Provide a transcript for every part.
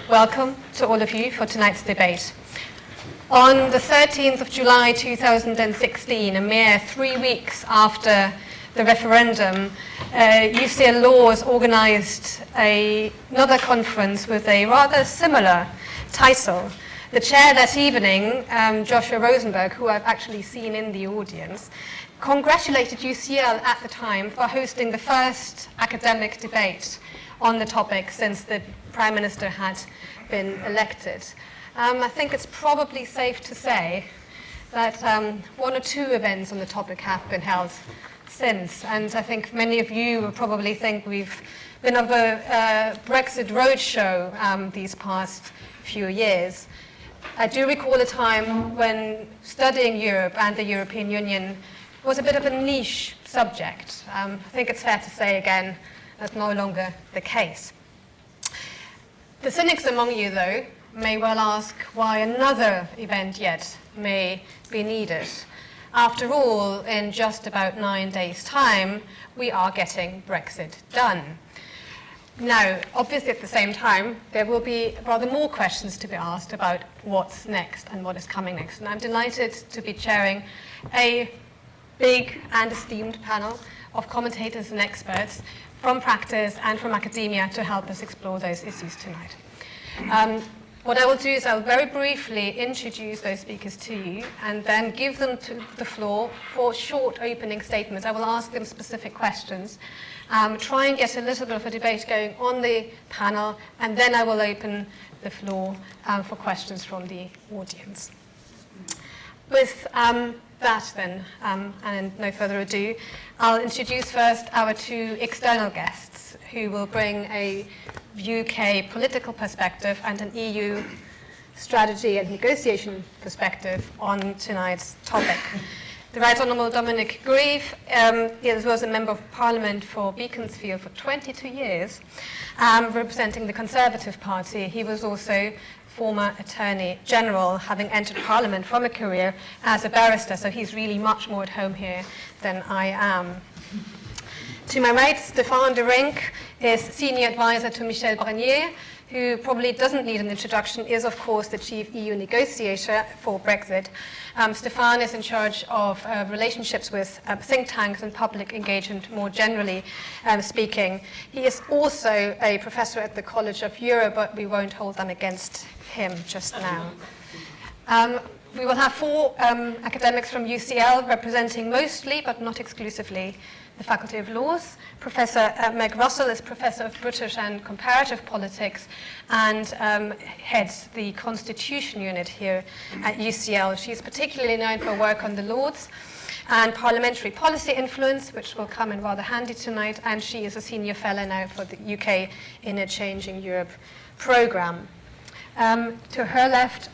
welcome to all of you for tonight's debate. On the 13th of July 2016, a mere 3 weeks after the referendum, UCL Laws organised another conference with a rather similar title. The chair that evening, Joshua Rosenberg, who I've actually seen in the audience, congratulated UCL at the time for hosting the first academic debate on the topic since the Prime Minister had been elected. I think it's probably safe to say that one or two events on the topic have been held since, and I think many of you will probably think we've been of a Brexit roadshow these past few years. I do recall a time when studying Europe and the European Union was a bit of a niche subject. I think it's fair to say again that's no longer the case. The cynics among you, though, may well ask why another event yet may be needed. After all, in just about 9 days' time, we are getting Brexit done. Now, obviously at the same time, there will be rather more questions to be asked about what's next and what is coming next. And I'm delighted to be chairing a big and esteemed panel of commentators and experts from practice and from academia to help us explore those issues tonight. What I will do is I'll very briefly introduce those speakers to you and then give them the floor for short opening statements. I will ask them specific questions, try and get a little bit of a debate going on the panel, and then I will open the floor for questions from the audience. With that then, and no further ado, I'll introduce first our two external guests who will bring a UK political perspective and an EU strategy and negotiation perspective on tonight's topic. The Right Honourable Dominic Grieve was a Member of Parliament for Beaconsfield for 22 years, representing the Conservative Party. He was also former Attorney General, having entered Parliament from a career as a barrister, so he's really much more at home here than I am. To my right, Stefaan De Rynck is Senior Advisor to Michel Barnier, who probably doesn't need an introduction, is of course the Chief EU Negotiator for Brexit. Stefaan is in charge of relationships with think tanks and public engagement more generally speaking. He is also a professor at the College of Europe, but we won't hold them against him just now. We will have four academics from UCL representing mostly, but not exclusively, the Faculty of Laws. Professor Meg Russell is Professor of British and Comparative Politics and heads the Constitution Unit here at UCL. She's particularly known for work on the Lords and parliamentary policy influence, which will come in rather handy tonight, and she is a Senior Fellow now for the UK in a Changing Europe programme. To her left,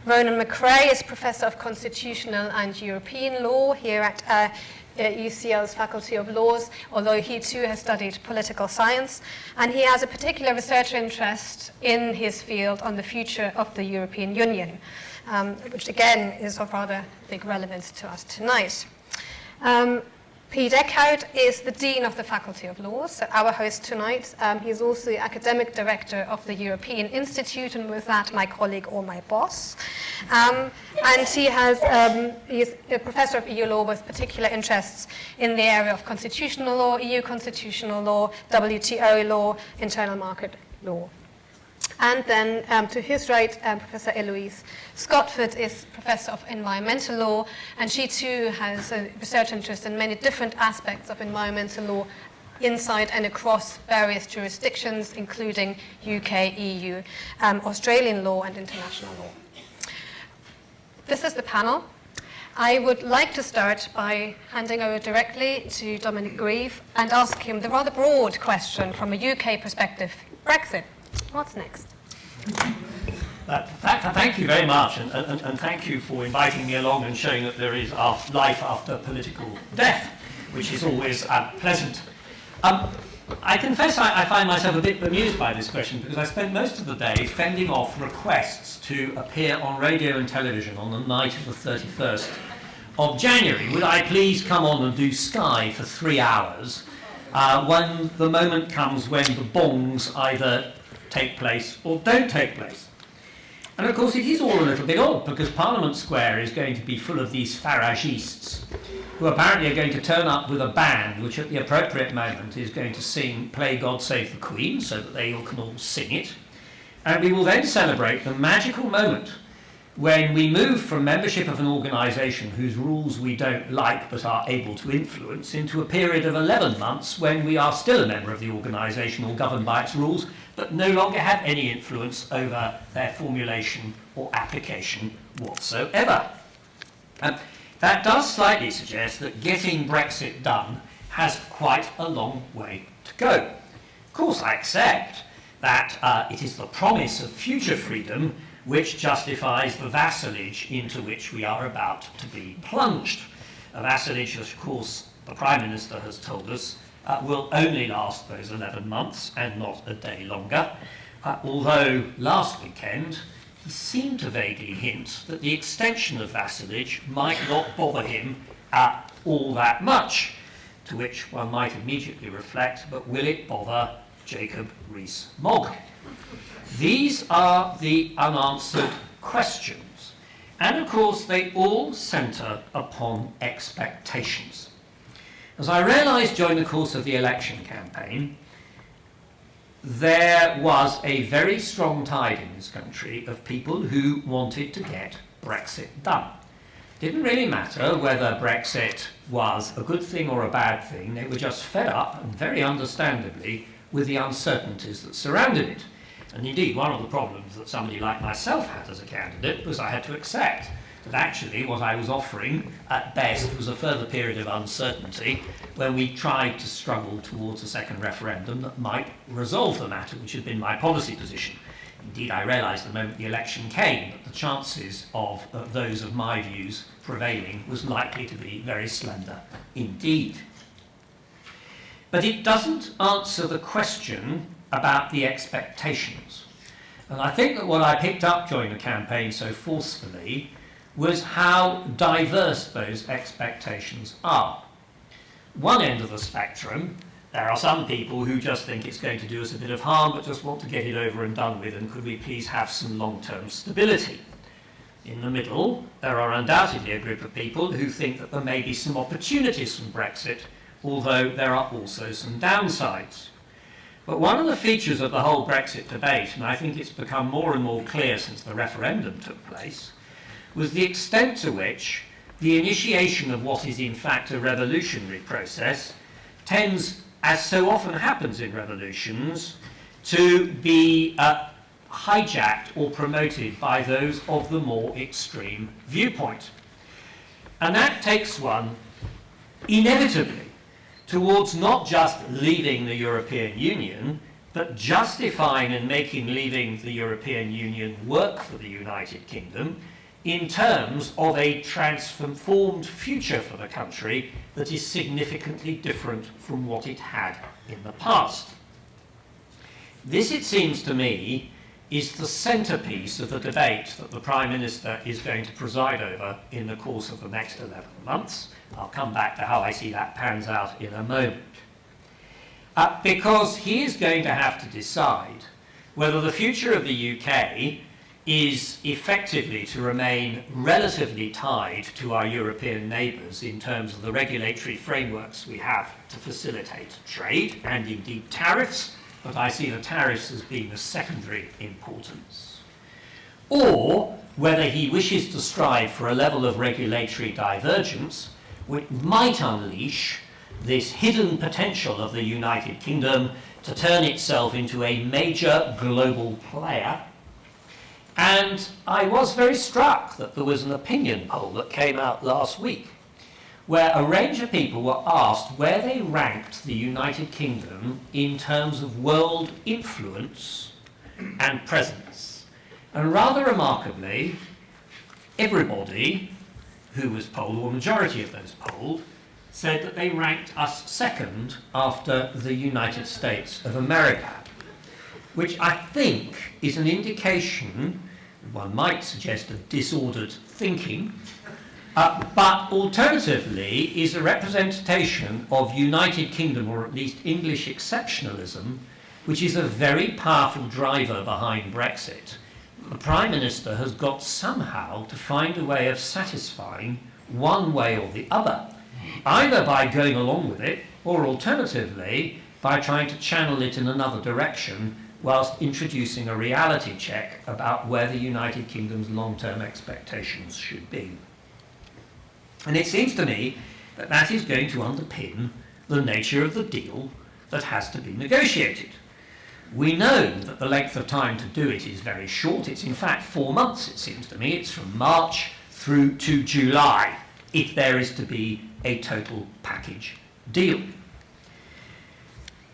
Ronan McCrea is Professor of Constitutional and European Law here at UCL's Faculty of Laws, although he too has studied political science, and he has a particular research interest in his field on the future of the European Union, which again is of rather big relevance to us tonight. Piet Eeckhout is the Dean of the Faculty of Laws, so our host tonight. He's also the Academic Director of the European Institute, and with that, my colleague or my boss. And he's a Professor of EU Law with particular interests in the area of constitutional law, EU constitutional law, WTO law, internal market law. And then to his right, Professor Eloise Scottford is Professor of Environmental Law, and she too has a research interest in many different aspects of environmental law inside and across various jurisdictions, including UK, EU, Australian law and international law. This is the panel. I would like to start by handing over directly to Dominic Grieve and ask him the rather broad question from a UK perspective. Brexit. What's next? Thank you very much, and thank you for inviting me along and showing that there is life after political death, which is always pleasant. I confess I find myself a bit bemused by this question because I spent most of the day fending off requests to appear on radio and television on the night of the 31st of January. Would I please come on and do Sky for 3 hours when the moment comes when the bongs either take place or don't take place. And of course it is all a little bit odd, because Parliament Square is going to be full of these Faragistes, who apparently are going to turn up with a band which at the appropriate moment is going to play God Save the Queen, so that they can all sing it. And we will then celebrate the magical moment when we move from membership of an organisation whose rules we don't like but are able to influence, into a period of 11 months when we are still a member of the organisation or governed by its rules, but no longer have any influence over their formulation or application whatsoever. That does slightly suggest that getting Brexit done has quite a long way to go. Of course, I accept that it is the promise of future freedom which justifies the vassalage into which we are about to be plunged. A vassalage, of course, the Prime Minister has told us, will only last those 11 months and not a day longer, although last weekend he seemed to vaguely hint that the extension of vassalage might not bother him all that much, to which one might immediately reflect, but will it bother Jacob Rees-Mogg? These are the unanswered questions, and of course they all centre upon expectations. As I realised during the course of the election campaign, there was a very strong tide in this country of people who wanted to get Brexit done. It didn't really matter whether Brexit was a good thing or a bad thing. They were just fed up, and very understandably, with the uncertainties that surrounded it. And indeed, one of the problems that somebody like myself had as a candidate was I had to accept that actually what I was offering at best was a further period of uncertainty when we tried to struggle towards a second referendum that might resolve the matter, which had been my policy position. Indeed, I realised the moment the election came that the chances of those of my views prevailing was likely to be very slender indeed. But it doesn't answer the question about the expectations. And I think that what I picked up during the campaign so forcefully was how diverse those expectations are. One end of the spectrum, there are some people who just think it's going to do us a bit of harm but just want to get it over and done with, and could we please have some long-term stability. In the middle, there are undoubtedly a group of people who think that there may be some opportunities from Brexit, although there are also some downsides. But one of the features of the whole Brexit debate, and I think it's become more and more clear since the referendum took place, was the extent to which the initiation of what is in fact a revolutionary process tends, as so often happens in revolutions, to be hijacked or promoted by those of the more extreme viewpoint. And that takes one inevitably towards not just leaving the European Union, but justifying and making leaving the European Union work for the United Kingdom in terms of a transformed future for the country that is significantly different from what it had in the past. This, it seems to me, is the centrepiece of the debate that the Prime Minister is going to preside over in the course of the next 11 months. I'll come back to how I see that pans out in a moment. Because he is going to have to decide whether the future of the UK is effectively to remain relatively tied to our European neighbours in terms of the regulatory frameworks we have to facilitate trade and indeed tariffs, but I see the tariffs as being of secondary importance, or whether he wishes to strive for a level of regulatory divergence which might unleash this hidden potential of the United Kingdom to turn itself into a major global player. And I was very struck that there was an opinion poll that came out last week where a range of people were asked where they ranked the United Kingdom in terms of world influence and presence. And rather remarkably, everybody who was polled, or majority of those polled, said that they ranked us second after the United States of America, which I think is an indication, one might suggest, of disordered thinking, but alternatively is a representation of United Kingdom, or at least English exceptionalism, which is a very powerful driver behind Brexit, the Prime Minister has got somehow to find a way of satisfying one way or the other, either by going along with it or alternatively by trying to channel it in another direction whilst introducing a reality check about where the United Kingdom's long-term expectations should be. And it seems to me that that is going to underpin the nature of the deal that has to be negotiated. We know that the length of time to do it is very short. It's in fact 4 months, it seems to me. It's from March through to July, if there is to be a total package deal.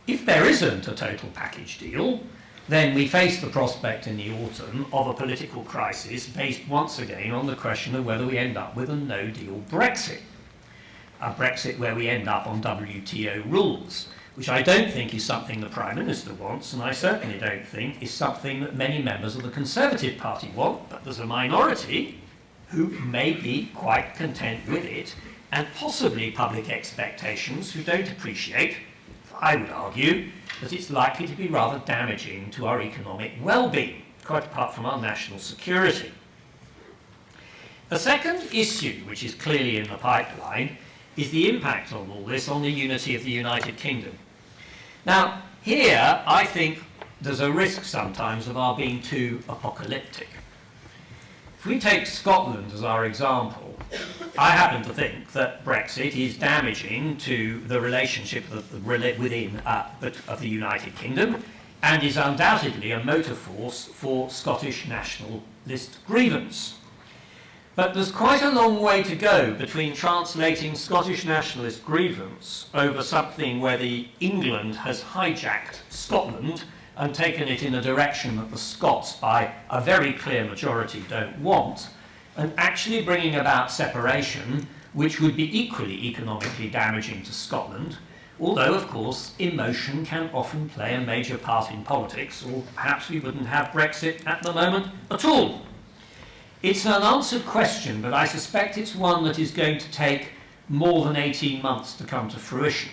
If there isn't a total package deal, then we face the prospect in the autumn of a political crisis based once again on the question of whether we end up with a no-deal Brexit. A Brexit where we end up on WTO rules, which I don't think is something the Prime Minister wants, and I certainly don't think is something that many members of the Conservative Party want, but there's a minority who may be quite content with it, and possibly public expectations who don't appreciate, I would argue, that it's likely to be rather damaging to our economic well-being, quite apart from our national security. The second issue, which is clearly in the pipeline, is the impact of all this on the unity of the United Kingdom. Now, here, I think there's a risk sometimes of our being too apocalyptic. If we take Scotland as our example, I happen to think that Brexit is damaging to the relationship within of the United Kingdom and is undoubtedly a motor force for Scottish nationalist grievance. But there's quite a long way to go between translating Scottish nationalist grievance over something where England has hijacked Scotland and taken it in a direction that the Scots, by a very clear majority, don't want, and actually bringing about separation, which would be equally economically damaging to Scotland, although, of course, emotion can often play a major part in politics, or perhaps we wouldn't have Brexit at the moment at all. It's an unanswered question, but I suspect it's one that is going to take more than 18 months to come to fruition,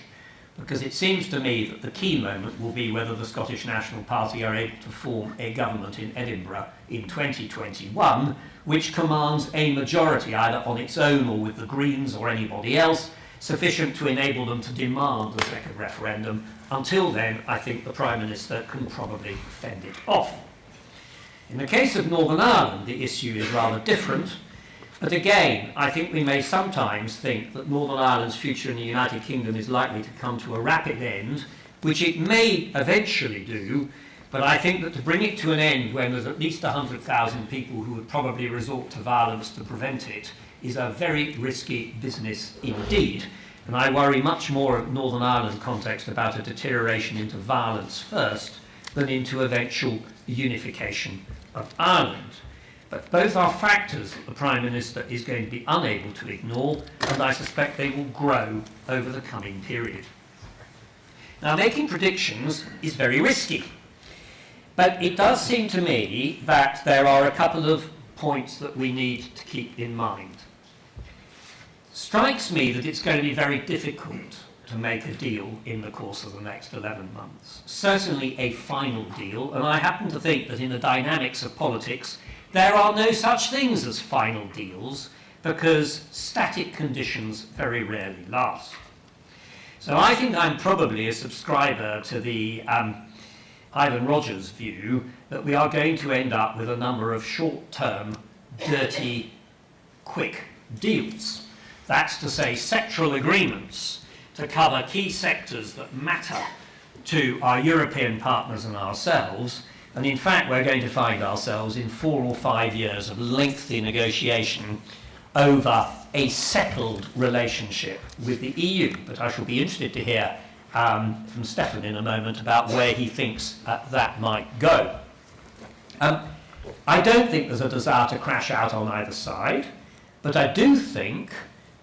because it seems to me that the key moment will be whether the Scottish National Party are able to form a government in Edinburgh in 2021, which commands a majority either on its own or with the Greens or anybody else, sufficient to enable them to demand a second referendum. Until then, I think the Prime Minister can probably fend it off. In the case of Northern Ireland, the issue is rather different, but again, I think we may sometimes think that Northern Ireland's future in the United Kingdom is likely to come to a rapid end, which it may eventually do, but I think that to bring it to an end when there's at least 100,000 people who would probably resort to violence to prevent it is a very risky business indeed. And I worry much more in Northern Ireland context about a deterioration into violence first than into eventual unification of Ireland. But both are factors that the Prime Minister is going to be unable to ignore, and I suspect they will grow over the coming period. Now, making predictions is very risky, but it does seem to me that there are a couple of points that we need to keep in mind. Strikes me that it's going to be very difficult to make a deal in the course of the next 11 months. Certainly a final deal, and I happen to think that in the dynamics of politics, there are no such things as final deals because static conditions very rarely last. So I think I'm probably a subscriber to the Ivan Rogers view that we are going to end up with a number of short-term, dirty, quick deals. That's to say sectoral agreements to cover key sectors that matter to our European partners and ourselves, and in fact we're going to find ourselves in 4 or 5 years of lengthy negotiation over a settled relationship with the EU. But I shall be interested to hear from Stefan in a moment about where he thinks that might go. I don't think there's a desire to crash out on either side, but I do think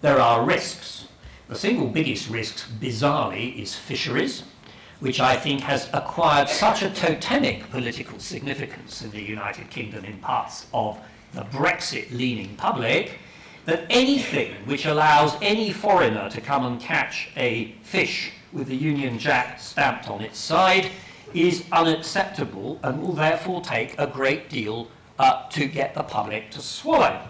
there are risks. The single biggest risk, bizarrely, is fisheries, which I think has acquired such a totemic political significance in the United Kingdom in parts of the Brexit-leaning public, that anything which allows any foreigner to come and catch a fish with the Union Jack stamped on its side is unacceptable and will therefore take a great deal to get the public to swallow.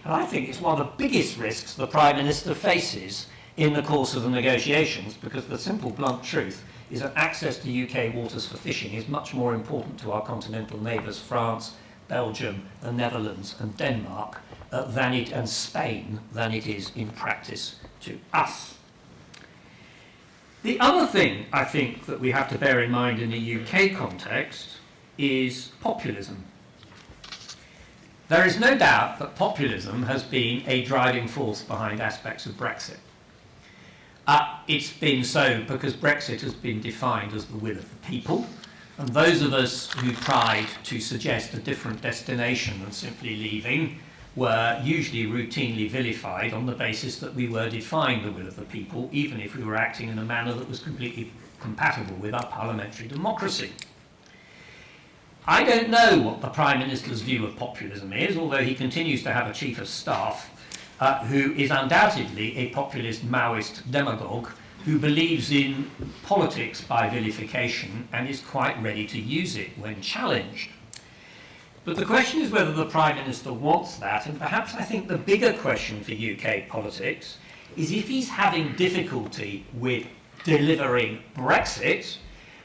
And I think it's one of the biggest risks the Prime Minister faces in the course of the negotiations, because the simple, blunt truth is that access to UK waters for fishing is much more important to our continental neighbours, France, Belgium, the Netherlands and Denmark, and Spain, than it is in practice to us. The other thing I think that we have to bear in mind in the UK context is populism. There is no doubt that populism has been a driving force behind aspects of Brexit. It's been so because Brexit has been defined as the will of the people, and those of us who tried to suggest a different destination than simply leaving were usually routinely vilified on the basis that we were defying the will of the people, even if we were acting in a manner that was completely compatible with our parliamentary democracy. I don't know what the Prime Minister's view of populism is, although he continues to have a Chief of Staff who is undoubtedly a populist Maoist demagogue who believes in politics by vilification and is quite ready to use it when challenged. But the question is whether the Prime Minister wants that, and perhaps I think the bigger question for UK politics is if he's having difficulty with delivering Brexit,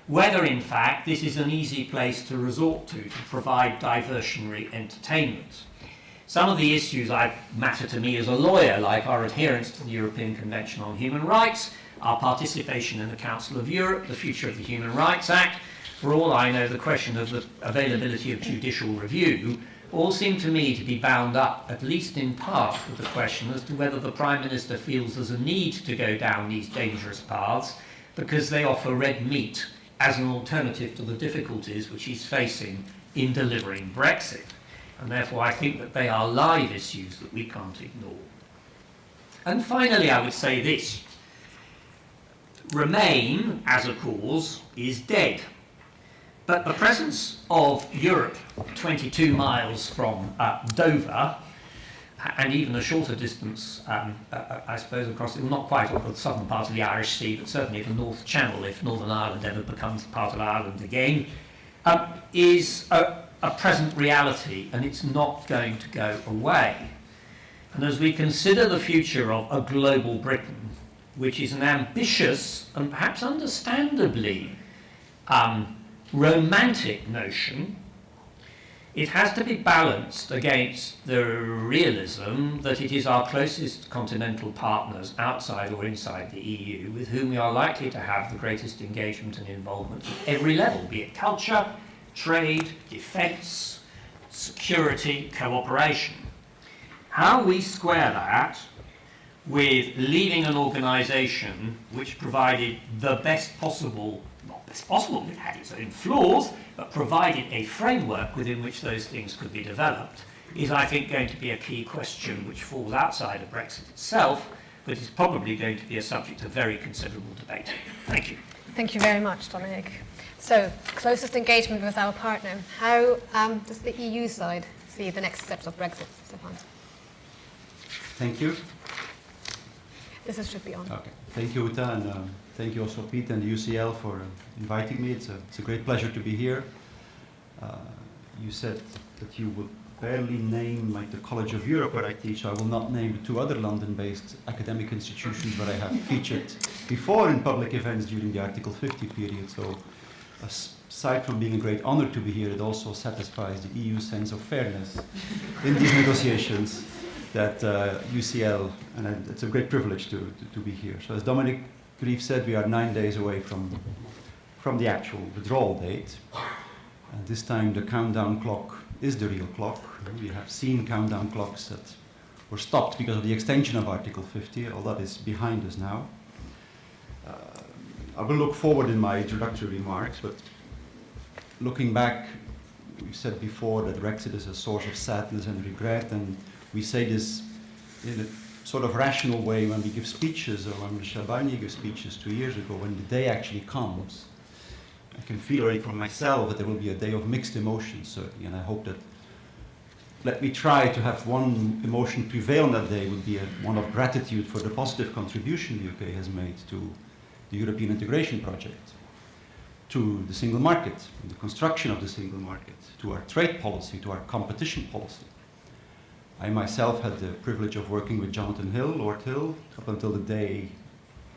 whether in fact this is an easy place to resort to provide diversionary entertainment. Some of the issues matter to me as a lawyer, like our adherence to the European Convention on Human Rights, our participation in the Council of Europe, the future of the Human Rights Act. For all I know, the question of the availability of judicial review all seem to me to be bound up, at least in part, with the question as to whether the Prime Minister feels there's a need to go down these dangerous paths because they offer red meat as an alternative to the difficulties which he's facing in delivering Brexit. And therefore I think that they are live issues that we can't ignore. And finally I would say this. Remain as a cause is dead. But the presence of Europe 22 miles from Dover, and even a shorter distance, I suppose, across, not quite over the southern part of the Irish Sea, but certainly the North Channel, if Northern Ireland ever becomes part of Ireland again, is a present reality, and it's not going to go away. And as we consider the future of a global Britain, which is an ambitious and perhaps understandably romantic notion, it has to be balanced against the realism that it is our closest continental partners outside or inside the EU with whom we are likely to have the greatest engagement and involvement at every level, be it culture, trade, defence, security, cooperation. How we square that with leaving an organisation which provided the best possible, not best possible, it had its own flaws, but provided a framework within which those things could be developed, is, I think, going to be a key question which falls outside of Brexit itself, but is probably going to be a subject of very considerable debate. Thank you. Thank you very much, Dominic. So, closest engagement with our partner. How does the EU side see the next steps of Brexit, Stefaan? Thank you. This should be on. Okay. Thank you, Uta, and thank you also, Piet and the UCL for inviting me. It's a great pleasure to be here. You said that you would barely name the College of Europe where I teach. I will not name the two other London-based academic institutions where I have featured before in public events during the Article 50 period. So, aside from being a great honor to be here, it also satisfies the EU sense of fairness in these negotiations that UCL, and it's a great privilege to be here. So as Dominic Grieve said, we are 9 days away from the actual withdrawal date. And this time the countdown clock is the real clock. We have seen countdown clocks that were stopped because of the extension of Article 50. All that is behind us now. I will look forward in my introductory remarks, but looking back, we've said before that Brexit is a source of sadness and regret, and we say this in a sort of rational way when we give speeches, or when Michel Barnier gives speeches 2 years ago. When the day actually comes, I can feel already from myself that there will be a day of mixed emotions, certainly, and I hope that, let me try to have one emotion prevail on that day, would be one of gratitude for the positive contribution the UK has made to the European integration project. to the single market, the construction of the single market, to our trade policy, to our competition policy. I myself had the privilege of working with Jonathan Hill, Lord Hill, up until the day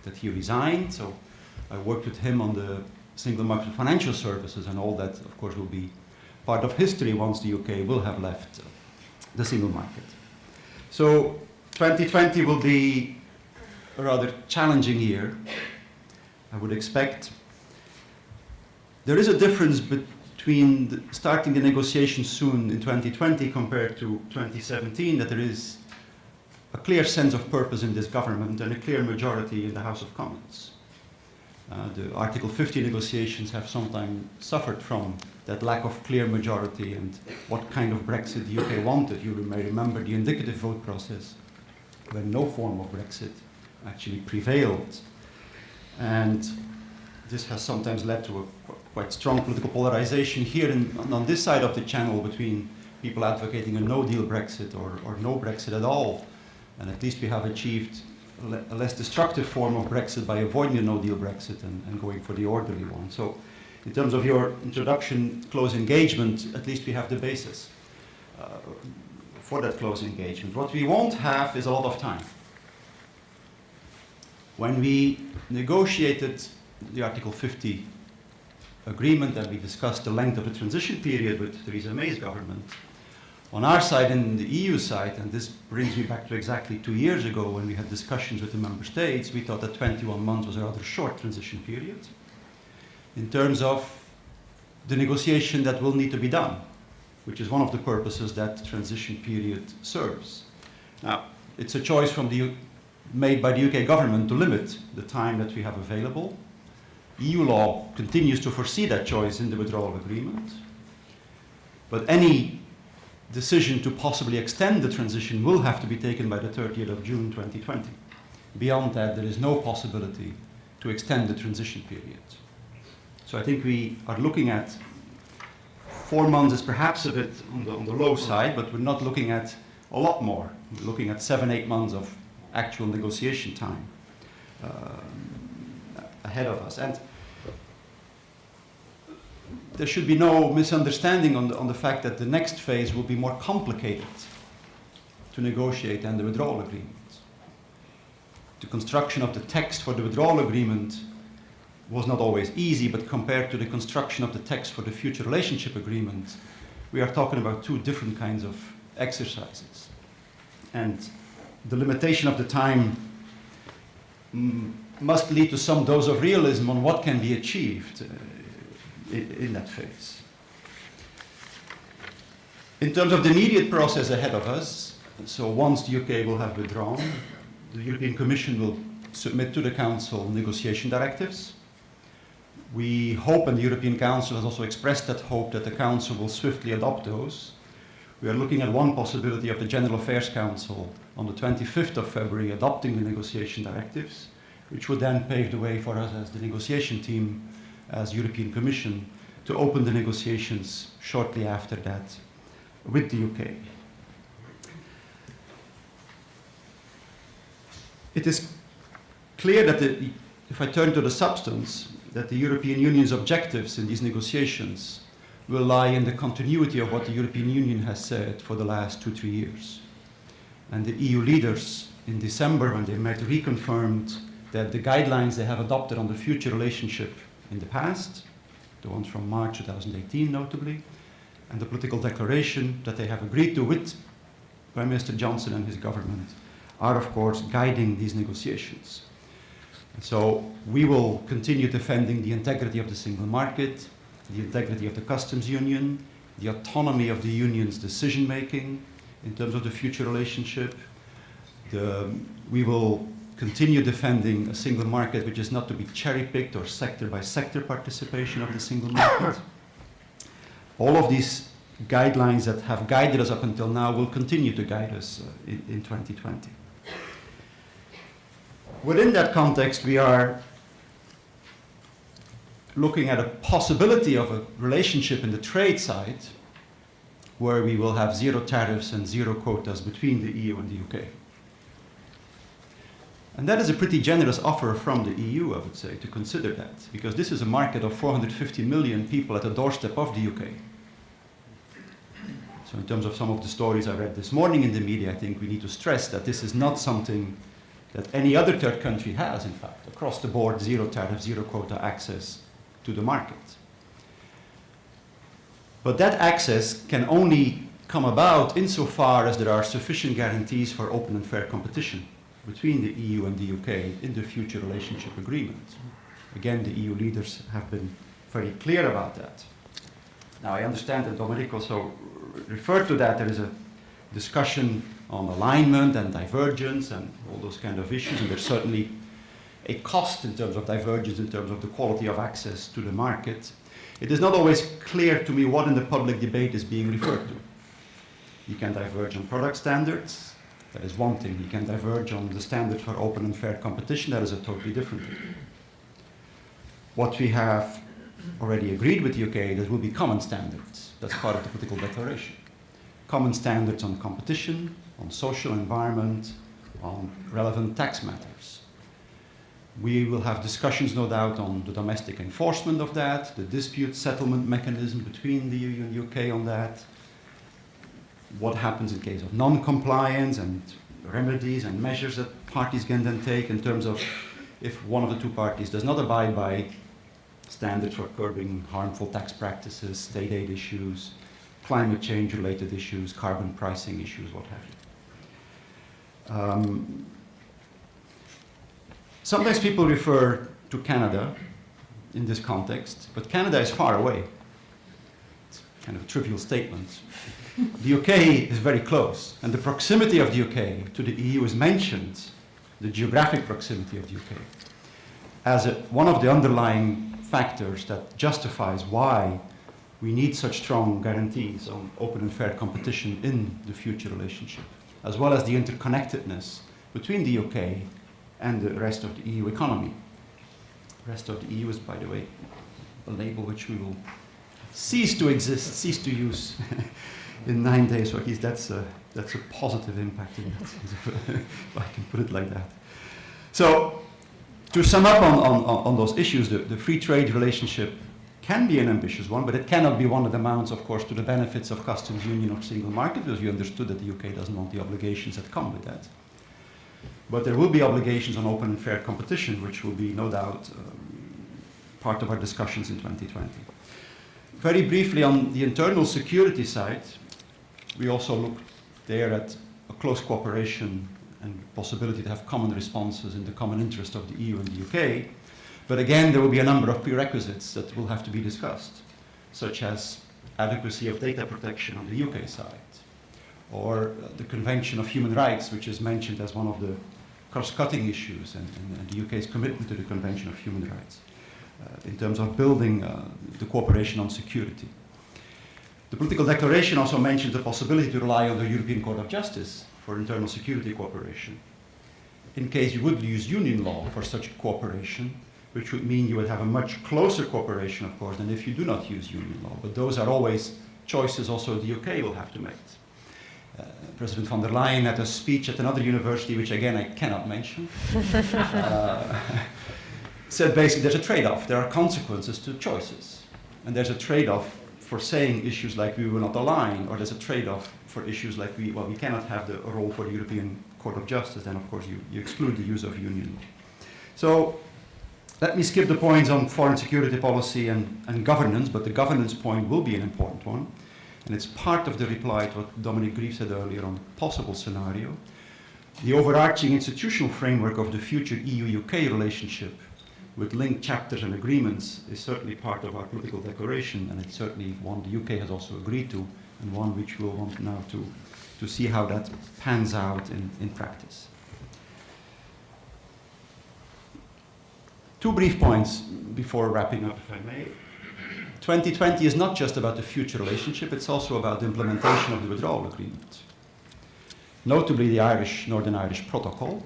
that he resigned. So I worked with him on the single market for financial services, and all that, of course, will be part of history once the UK will have left the single market. So 2020 will be a rather challenging year, I would expect. There is a difference between starting the negotiations soon in 2020 compared to 2017, that there is a clear sense of purpose in this government and a clear majority in the House of Commons. The Article 50 negotiations have sometimes suffered from that lack of clear majority and what kind of Brexit the UK wanted. You may remember the indicative vote process, where no form of Brexit actually prevailed. And this has sometimes led to a quite strong political polarization here on this side of the channel between people advocating a no-deal Brexit or no Brexit at all. And at least we have achieved a less destructive form of Brexit by avoiding a no-deal Brexit and going for the orderly one. So in terms of your introduction, close engagement, at least we have the basis for that close engagement. What we won't have is a lot of time. When we negotiated the Article 50 agreement and we discussed the length of the transition period with Theresa May's government, on our side and the EU side, and this brings me back to exactly 2 years ago when we had discussions with the member states, we thought that 21 months was a rather short transition period in terms of the negotiation that will need to be done, which is one of the purposes that transition period serves. Now, it's a choice made by the UK government to limit the time that we have available. EU law continues to foresee that choice in the withdrawal agreement, but any decision to possibly extend the transition will have to be taken by the 30th of June 2020. Beyond that, there is no possibility to extend the transition period. So I think we are looking at 4 months is perhaps a bit on the low side, but we're not looking at a lot more. We're looking at 7-8 months of actual negotiation time ahead of us. And there should be no misunderstanding on the fact that the next phase will be more complicated to negotiate than the withdrawal agreement. The construction of the text for the withdrawal agreement was not always easy, but compared to the construction of the text for the future relationship agreement, we are talking about 2 different kinds of exercises. And the limitation of the time must lead to some dose of realism on what can be achieved in that phase. In terms of the immediate process ahead of us, so once the UK will have withdrawn, the European Commission will submit to the Council negotiation directives. We hope, and the European Council has also expressed that hope, that the Council will swiftly adopt those. We are looking at one possibility of the General Affairs Council on the 25th of February adopting the negotiation directives, which would then pave the way for us as the negotiation team, as European Commission, to open the negotiations shortly after that with the UK. It is clear that if I turn to the substance, that the European Union's objectives in these negotiations will lie in the continuity of what the European Union has said for the last 2-3 years. And the EU leaders in December, when they met, reconfirmed that the guidelines they have adopted on the future relationship in the past, the ones from March 2018 notably, and the political declaration that they have agreed to with Prime Minister Johnson and his government, are of course guiding these negotiations. And so we will continue defending the integrity of the single market, the integrity of the customs union, the autonomy of the union's decision making in terms of the future relationship. We will continue defending a single market which is not to be cherry-picked or sector by sector participation of the single market. All of these guidelines that have guided us up until now will continue to guide us in 2020. Within that context, we are looking at a possibility of a relationship in the trade side where we will have 0 tariffs and 0 quotas between the EU and the UK. And that is a pretty generous offer from the EU, I would say, to consider that, because this is a market of 450 million people at the doorstep of the UK. So in terms of some of the stories I read this morning in the media, I think we need to stress that this is not something that any other third country has, in fact, across the board, zero tariff, zero quota access to the market. But that access can only come about insofar as there are sufficient guarantees for open and fair competition between the EU and the UK in the future relationship agreement. Again, the EU leaders have been very clear about that. Now, I understand that Dominic also referred to that. There is a discussion on alignment and divergence and all those kind of issues, and there's certainly a cost in terms of divergence, in terms of the quality of access to the market. It is not always clear to me what in the public debate is being referred to. You can diverge on product standards, that is one thing. You can diverge on the standard for open and fair competition, that is a totally different thing. What we have already agreed with the UK, there will be common standards. That's part of the political declaration. Common standards on competition, on social environment, on relevant tax matters. We will have discussions, no doubt, on the domestic enforcement of that, the dispute settlement mechanism between the EU and UK on that, what happens in case of non-compliance and remedies and measures that parties can then take in terms of if one of the two parties does not abide by standards for curbing harmful tax practices, state aid issues, climate change related issues, carbon pricing issues, what have you. Sometimes people refer to Canada in this context, but Canada is far away. It's kind of a trivial statement. The UK is very close, and the proximity of the UK to the EU is mentioned, the geographic proximity of the UK, as one of the underlying factors that justifies why we need such strong guarantees on open and fair competition in the future relationship, as well as the interconnectedness between the UK and the rest of the EU economy. The rest of the EU is, by the way, a label which we will cease to exist, cease to use in 9 days, or at least that's a positive impact in that, if I can put it like that. So, to sum up on those issues, the free trade relationship can be an ambitious one, but it cannot be one that amounts, of course, to the benefits of customs union or single market, because you understood that the UK doesn't want the obligations that come with that. But there will be obligations on open and fair competition, which will be, no doubt, part of our discussions in 2020. Very briefly, on the internal security side, we also look there at a close cooperation and possibility to have common responses in the common interest of the EU and the UK. But again, there will be a number of prerequisites that will have to be discussed, such as adequacy of data protection on the UK side, or the Convention of Human Rights, which is mentioned as one of the cross-cutting issues, and the UK's commitment to the Convention of Human Rights, in terms of building the cooperation on security. The political declaration also mentions the possibility to rely on the European Court of Justice for internal security cooperation, in case you would use union law for such cooperation, which would mean you would have a much closer cooperation, of course, than if you do not use union law. But those are always choices also the UK will have to make. President von der Leyen had a speech at another university, which again I cannot mention, said basically there's a trade-off. There are consequences to choices. And there's a trade-off for saying issues like we will not align, or there's a trade-off for issues like we cannot have a role for the European Court of Justice, then of course you exclude the use of union law. So let me skip the points on foreign security policy and governance, but the governance point will be an important one. And it's part of the reply to what Dominic Grieve said earlier on possible scenario. The overarching institutional framework of the future EU-UK relationship with linked chapters and agreements is certainly part of our political declaration, and it's certainly one the UK has also agreed to, and one which we'll want now to see how that pans out in practice. Two brief points before wrapping up, if I may. 2020 is not just about the future relationship, it's also about the implementation of the withdrawal agreement. Notably the Northern Irish Protocol,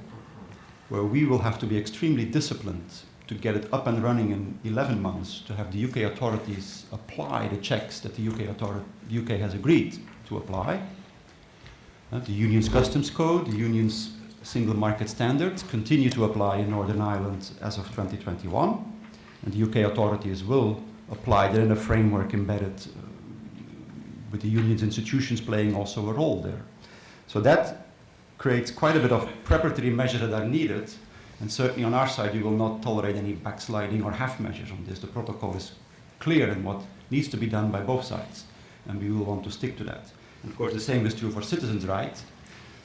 where we will have to be extremely disciplined to get it up and running in 11 months, to have the UK authorities apply the checks that the UK has agreed to apply. The Union's Customs Code, the Union's single market standards continue to apply in Northern Ireland as of 2021, and the UK authorities will apply that in a framework embedded with the union's institutions playing also a role there. So that creates quite a bit of preparatory measures that are needed, and certainly on our side we will not tolerate any backsliding or half measures on this. The protocol is clear in what needs to be done by both sides, and we will want to stick to that. And of course the same is true for citizens' rights,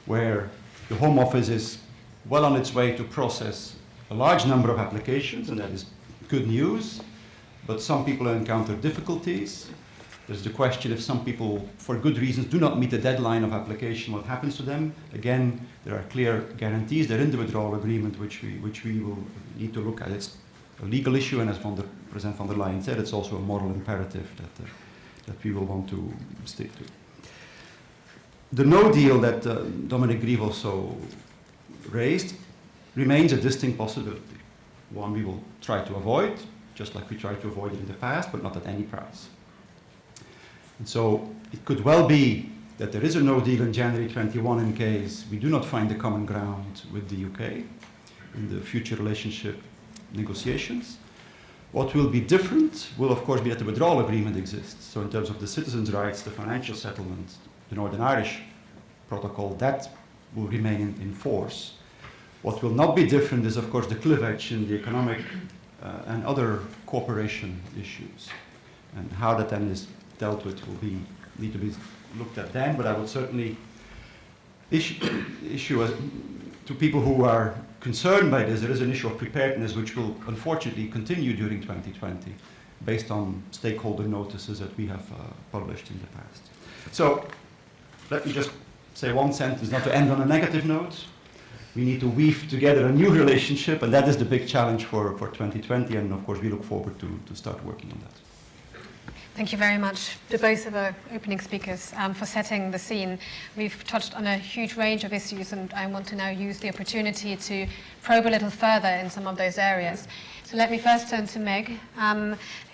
where the Home Office is well on its way to process a large number of applications, and that is good news, but some people encounter difficulties. There's the question if some people, for good reasons, do not meet the deadline of application, what happens to them? Again, there are clear guarantees. They're in the withdrawal agreement, which we will need to look at. It's a legal issue, and as President von der Leyen said, it's also a moral imperative that we will want to stick to. The no deal that Dominic Grieve also raised remains a distinct possibility. One we will try to avoid, just like we tried to avoid it in the past, but not at any price. And so it could well be that there is a no deal in January 21 in case we do not find a common ground with the UK in the future relationship negotiations. What will be different will of course be that the withdrawal agreement exists. So in terms of the citizens' rights, the financial settlement, the Northern Irish protocol, that will remain in force. What will not be different is of course the clivage in the economic and other cooperation issues. And how that then is dealt with will need to be looked at then, but I would certainly issue to people who are concerned by this, there is an issue of preparedness which will unfortunately continue during 2020 based on stakeholder notices that we have published in the past. So let me just say one sentence, not to end on a negative note. We need to weave together a new relationship, and that is the big challenge for 2020, and of course we look forward to start working on that. Thank you very much to both of our opening speakers for setting the scene. We've touched on a huge range of issues, and I want to now use the opportunity to probe a little further in some of those areas. So let me first turn to Meg,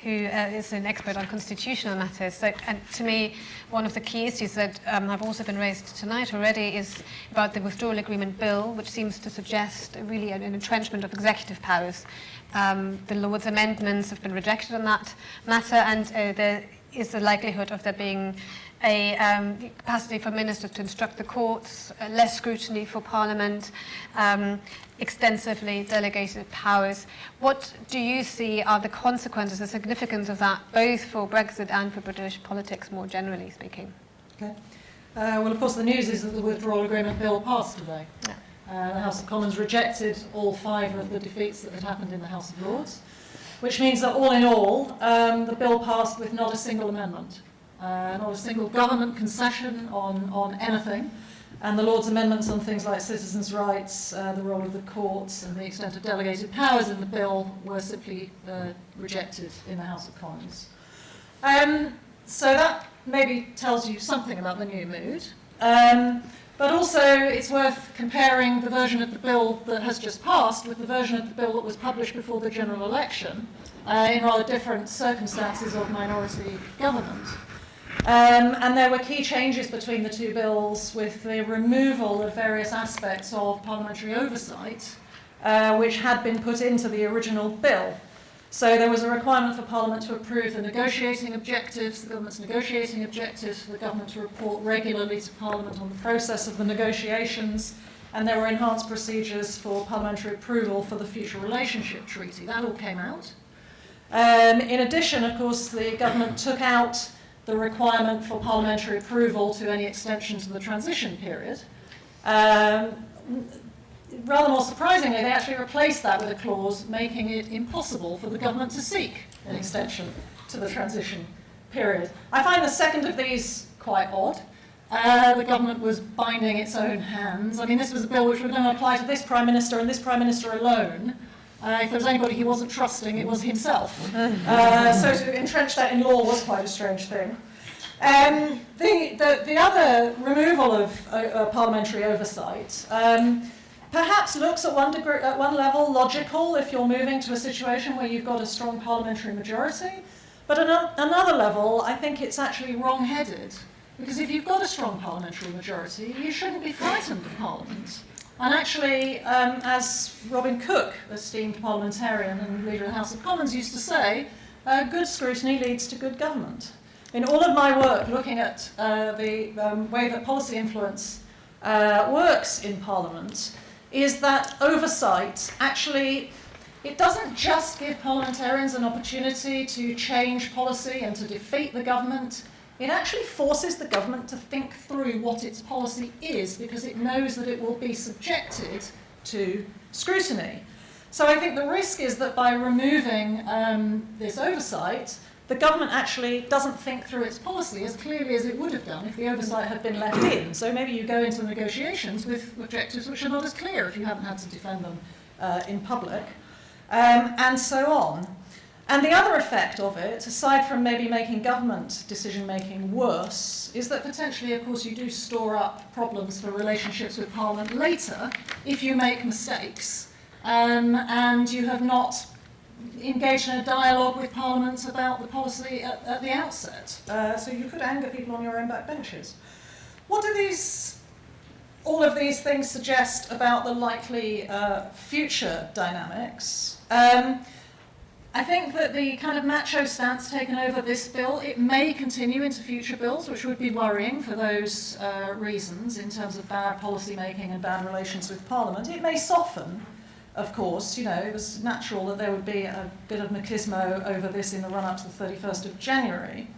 who is an expert on constitutional matters. So, and to me, one of the key issues that have also been raised tonight already is about the withdrawal agreement bill, which seems to suggest really an entrenchment of executive powers. The Lords' amendments have been rejected on that matter, and there is the likelihood of there being a capacity for ministers to instruct the courts, less scrutiny for Parliament, extensively delegated powers. What do you see are the consequences, the significance of that, both for Brexit and for British politics more generally speaking? Okay. Well, of course, the news is that the withdrawal agreement bill passed today. Yeah. The House of Commons rejected all 5 of the defeats that had happened in the House of Lords, which means that all in all, the bill passed with not a single amendment, not a single government concession on anything, and the Lords' amendments on things like citizens' rights, the role of the courts, and the extent of delegated powers in the bill were simply rejected in the House of Commons. So that maybe tells you something about the new mood. But also, it's worth comparing the version of the bill that has just passed with the version of the bill that was published before the general election in rather different circumstances of minority government. And there were key changes between the two bills with the removal of various aspects of parliamentary oversight, which had been put into the original bill. So there was a requirement for Parliament to approve the negotiating objectives, the government's negotiating objectives, for the government to report regularly to Parliament on the process of the negotiations, and there were enhanced procedures for parliamentary approval for the future relationship treaty. That all came out. In addition, of course, the government took out the requirement for parliamentary approval to any extension to the transition period. Rather more surprisingly, they actually replaced that with a clause making it impossible for the government to seek an extension to the transition period. I find the second of these quite odd. The government was binding its own hands. I mean, this was a bill which would only apply to this Prime Minister and this Prime Minister alone. If there was anybody he wasn't trusting, it was himself. So to entrench that in law was quite a strange thing. The other removal of parliamentary oversight perhaps looks at one level logical if you're moving to a situation where you've got a strong parliamentary majority, but at another level I think it's actually wrong-headed, because if you've got a strong parliamentary majority you shouldn't be frightened of Parliament. And actually, as Robin Cook, esteemed parliamentarian and leader of the House of Commons, used to say, good scrutiny leads to good government. In all of my work looking at the way that policy influence works in Parliament, is that oversight actually, it doesn't just give parliamentarians an opportunity to change policy and to defeat the government. It actually forces the government to think through what its policy is, because it knows that it will be subjected to scrutiny. So I think the risk is that by removing this oversight, the government actually doesn't think through its policy as clearly as it would have done if the oversight had been left in. So maybe you go into negotiations with objectives which are not as clear if you haven't had to defend them in public, and so on. And the other effect of it, aside from maybe making government decision-making worse, is that potentially, of course, you do store up problems for relationships with Parliament later if you make mistakes and you have not engaged in a dialogue with Parliament about the policy at the outset. So you could anger people on your own backbenches. What do all of these things suggest about the likely future dynamics? I think that the kind of macho stance taken over this bill, it may continue into future bills, which would be worrying for those reasons in terms of bad policy making and bad relations with Parliament. It may soften, of course. You know, it was natural that there would be a bit of machismo over this in the run-up to the 31st of January.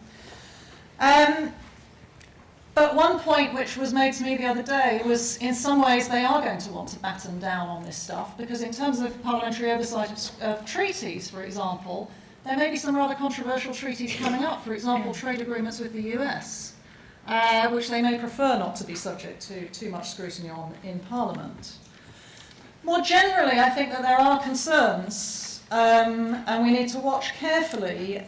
But one point which was made to me the other day was, in some ways, they are going to want to batten down on this stuff, because in terms of parliamentary oversight of treaties, for example, there may be some rather controversial treaties coming up, for example, trade agreements with the US, which they may prefer not to be subject to too much scrutiny on in Parliament. More generally, I think that there are concerns, and we need to watch carefully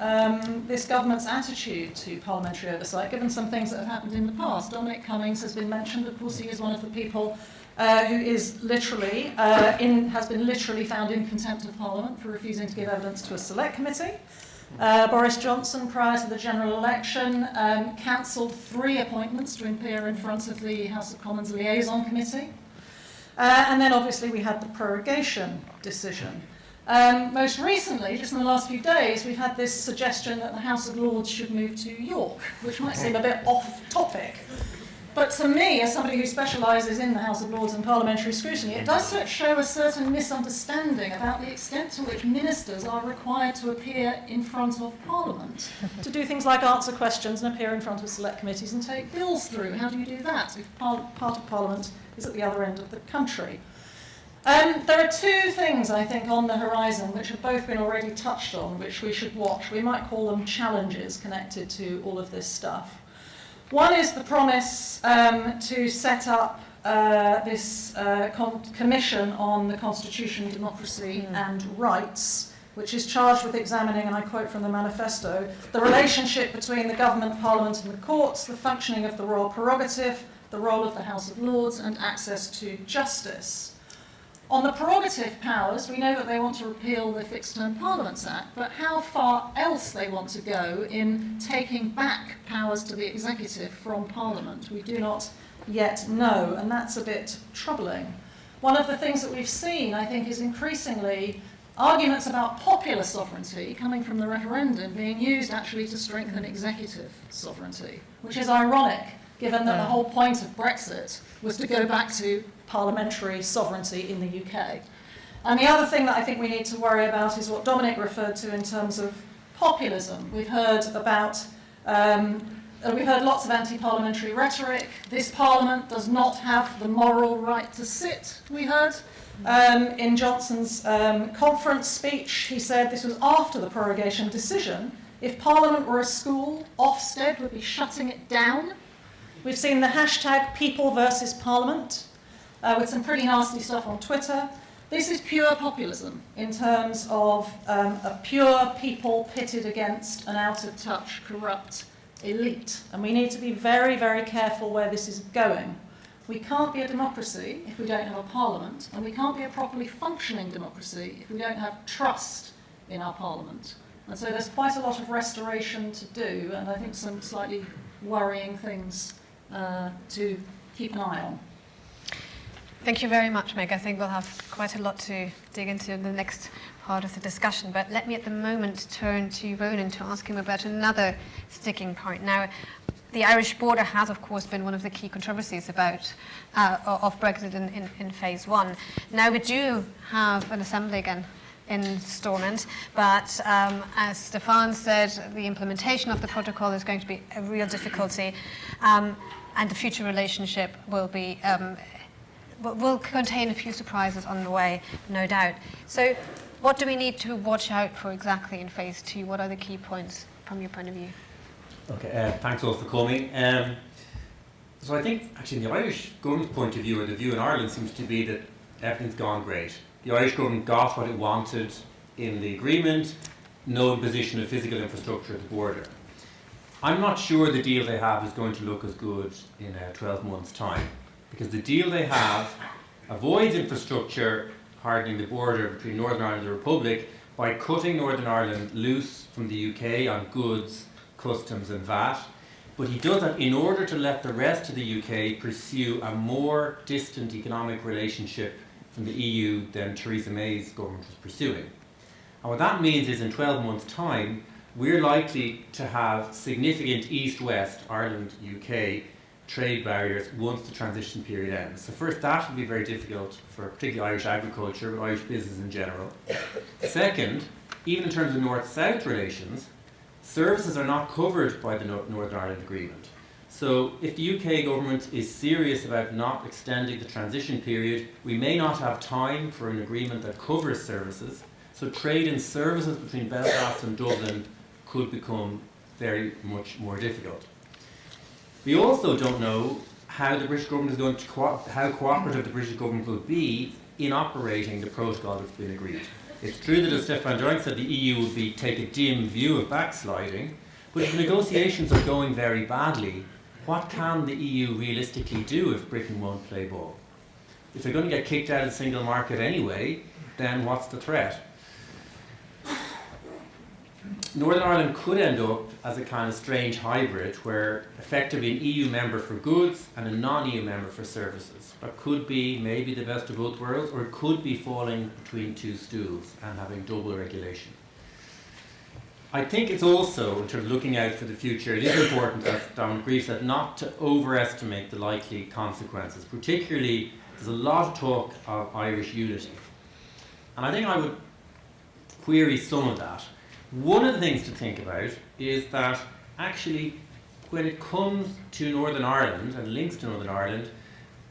this government's attitude to parliamentary oversight, given some things that have happened in the past. Dominic Cummings has been mentioned. Of course, he is one of the people who is literally, has been literally found in contempt of Parliament for refusing to give evidence to a select committee. Boris Johnson, prior to the general election, cancelled 3 appointments to appear in front of the House of Commons Liaison Committee. And then obviously we had the prorogation decision. Most recently, just in the last few days, we've had this suggestion that the House of Lords should move to York, which might seem a bit off topic. But to me, as somebody who specialises in the House of Lords and parliamentary scrutiny, it does show a certain misunderstanding about the extent to which ministers are required to appear in front of Parliament, to do things like answer questions and appear in front of select committees and take bills through. How do you do that if part of Parliament is at the other end of the country? There are 2 things, I think, on the horizon which have both been already touched on, which we should watch. We might call them challenges connected to all of this stuff. One is the promise to set up this commission on the Constitution, Democracy and Rights, which is charged with examining, and I quote from the manifesto, the relationship between the government, Parliament and the courts, the functioning of the royal prerogative, the role of the House of Lords and access to justice. On the prerogative powers, we know that they want to repeal the Fixed Term Parliaments Act, but how far else they want to go in taking back powers to the executive from Parliament, we do not yet know, and that's a bit troubling. One of the things that we've seen, I think, is increasingly arguments about popular sovereignty coming from the referendum being used actually to strengthen executive sovereignty, which is ironic, given that the whole point of Brexit was to go back to parliamentary sovereignty in the UK. And the other thing that I think we need to worry about is what Dominic referred to in terms of populism. We've heard about, we've heard lots of anti-parliamentary rhetoric. This Parliament does not have the moral right to sit, we heard. In Johnson's conference speech, he said this was after the prorogation decision. If Parliament were a school, Ofsted would be shutting it down. We've seen the hashtag People versus Parliament, with some pretty nasty stuff on Twitter. This is pure populism in terms of a pure people pitted against an out-of-touch, corrupt elite. And we need to be very, very careful where this is going. We can't be a democracy if we don't have a parliament, and we can't be a properly functioning democracy if we don't have trust in our parliament. And so there's quite a lot of restoration to do, and I think some slightly worrying things to keep an eye on. Thank you very much, Meg. I think we'll have quite a lot to dig into in the next part of the discussion, but let me at the moment turn to Ronan to ask him about another sticking point. Now, the Irish border has, of course, been one of the key controversies about of Brexit in phase one. Now, we do have an assembly again in Stormont, but as Stefan said, the implementation of the protocol is going to be a real difficulty, and the future relationship will be will contain a few surprises on the way, no doubt. So, what do we need to watch out for exactly in phase two? What are the key points from your point of view? Okay, thanks all for coming. So I think actually the Irish government's point of view, or the view in Ireland, seems to be that everything's gone great. The Irish government got what it wanted in the agreement, no imposition of physical infrastructure at the border. I'm not sure the deal they have is going to look as good in 12 months' time, because the deal they have avoids infrastructure hardening the border between Northern Ireland and the Republic by cutting Northern Ireland loose from the UK on goods, customs and VAT, but he does that in order to let the rest of the UK pursue a more distant economic relationship from the EU than Theresa May's government was pursuing. And what that means is in 12 months' time, we're likely to have significant east-west, Ireland, UK, trade barriers once the transition period ends. So first, that will be very difficult for particularly Irish agriculture, but Irish business in general. Second, even in terms of north-south relations, services are not covered by the Northern Ireland Agreement. So if the UK government is serious about not extending the transition period, we may not have time for an agreement that covers services. So trade in services between Belfast and Dublin could become very much more difficult. We also don't know how the British government is going to how cooperative the British government will be in operating the protocol that's been agreed. It's true that, as Stefaan De Rynck said, the EU will take a dim view of backsliding, but if negotiations are going very badly, what can the EU realistically do if Britain won't play ball? If they're going to get kicked out of the single market anyway, then what's the threat? Northern Ireland could end up as a kind of strange hybrid where effectively an EU member for goods and a non-EU member for services. That could be maybe the best of both worlds, or it could be falling between two stools and having double regulation. I think it's also, in terms of looking out for the future, it is important, as Dominic Grieve said, not to overestimate the likely consequences. Particularly, there's a lot of talk of Irish unity. And I think I would query some of that. One of the things to think about is that actually when it comes to Northern Ireland and links to Northern Ireland,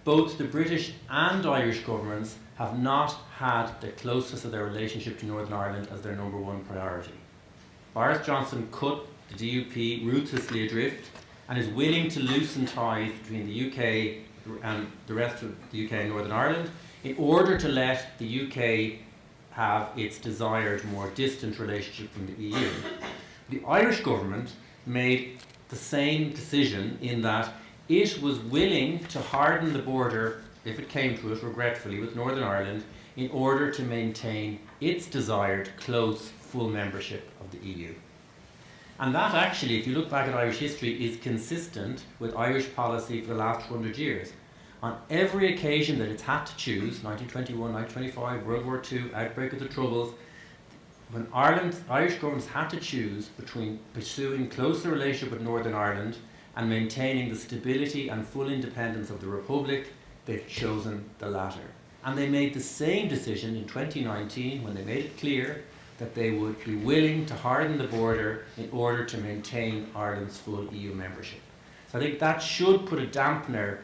both the British and Irish governments have not had the closeness of their relationship to Northern Ireland as their number one priority. Boris Johnson cut the DUP ruthlessly adrift and is willing to loosen ties between the UK and the rest of the UK and Northern Ireland in order to let the UK have its desired more distant relationship from the EU. The Irish government made the same decision in that it was willing to harden the border, if it came to it, regretfully, with Northern Ireland in order to maintain its desired close, full membership of the EU. And that actually, if you look back at Irish history, is consistent with Irish policy for the last 100 years. On every occasion that it's had to choose, 1921, 1925, World War II, outbreak of the Troubles, when Irish governments had to choose between pursuing closer relationship with Northern Ireland and maintaining the stability and full independence of the Republic, they've chosen the latter. And they made the same decision in 2019 when they made it clear that they would be willing to harden the border in order to maintain Ireland's full EU membership. So I think that should put a dampener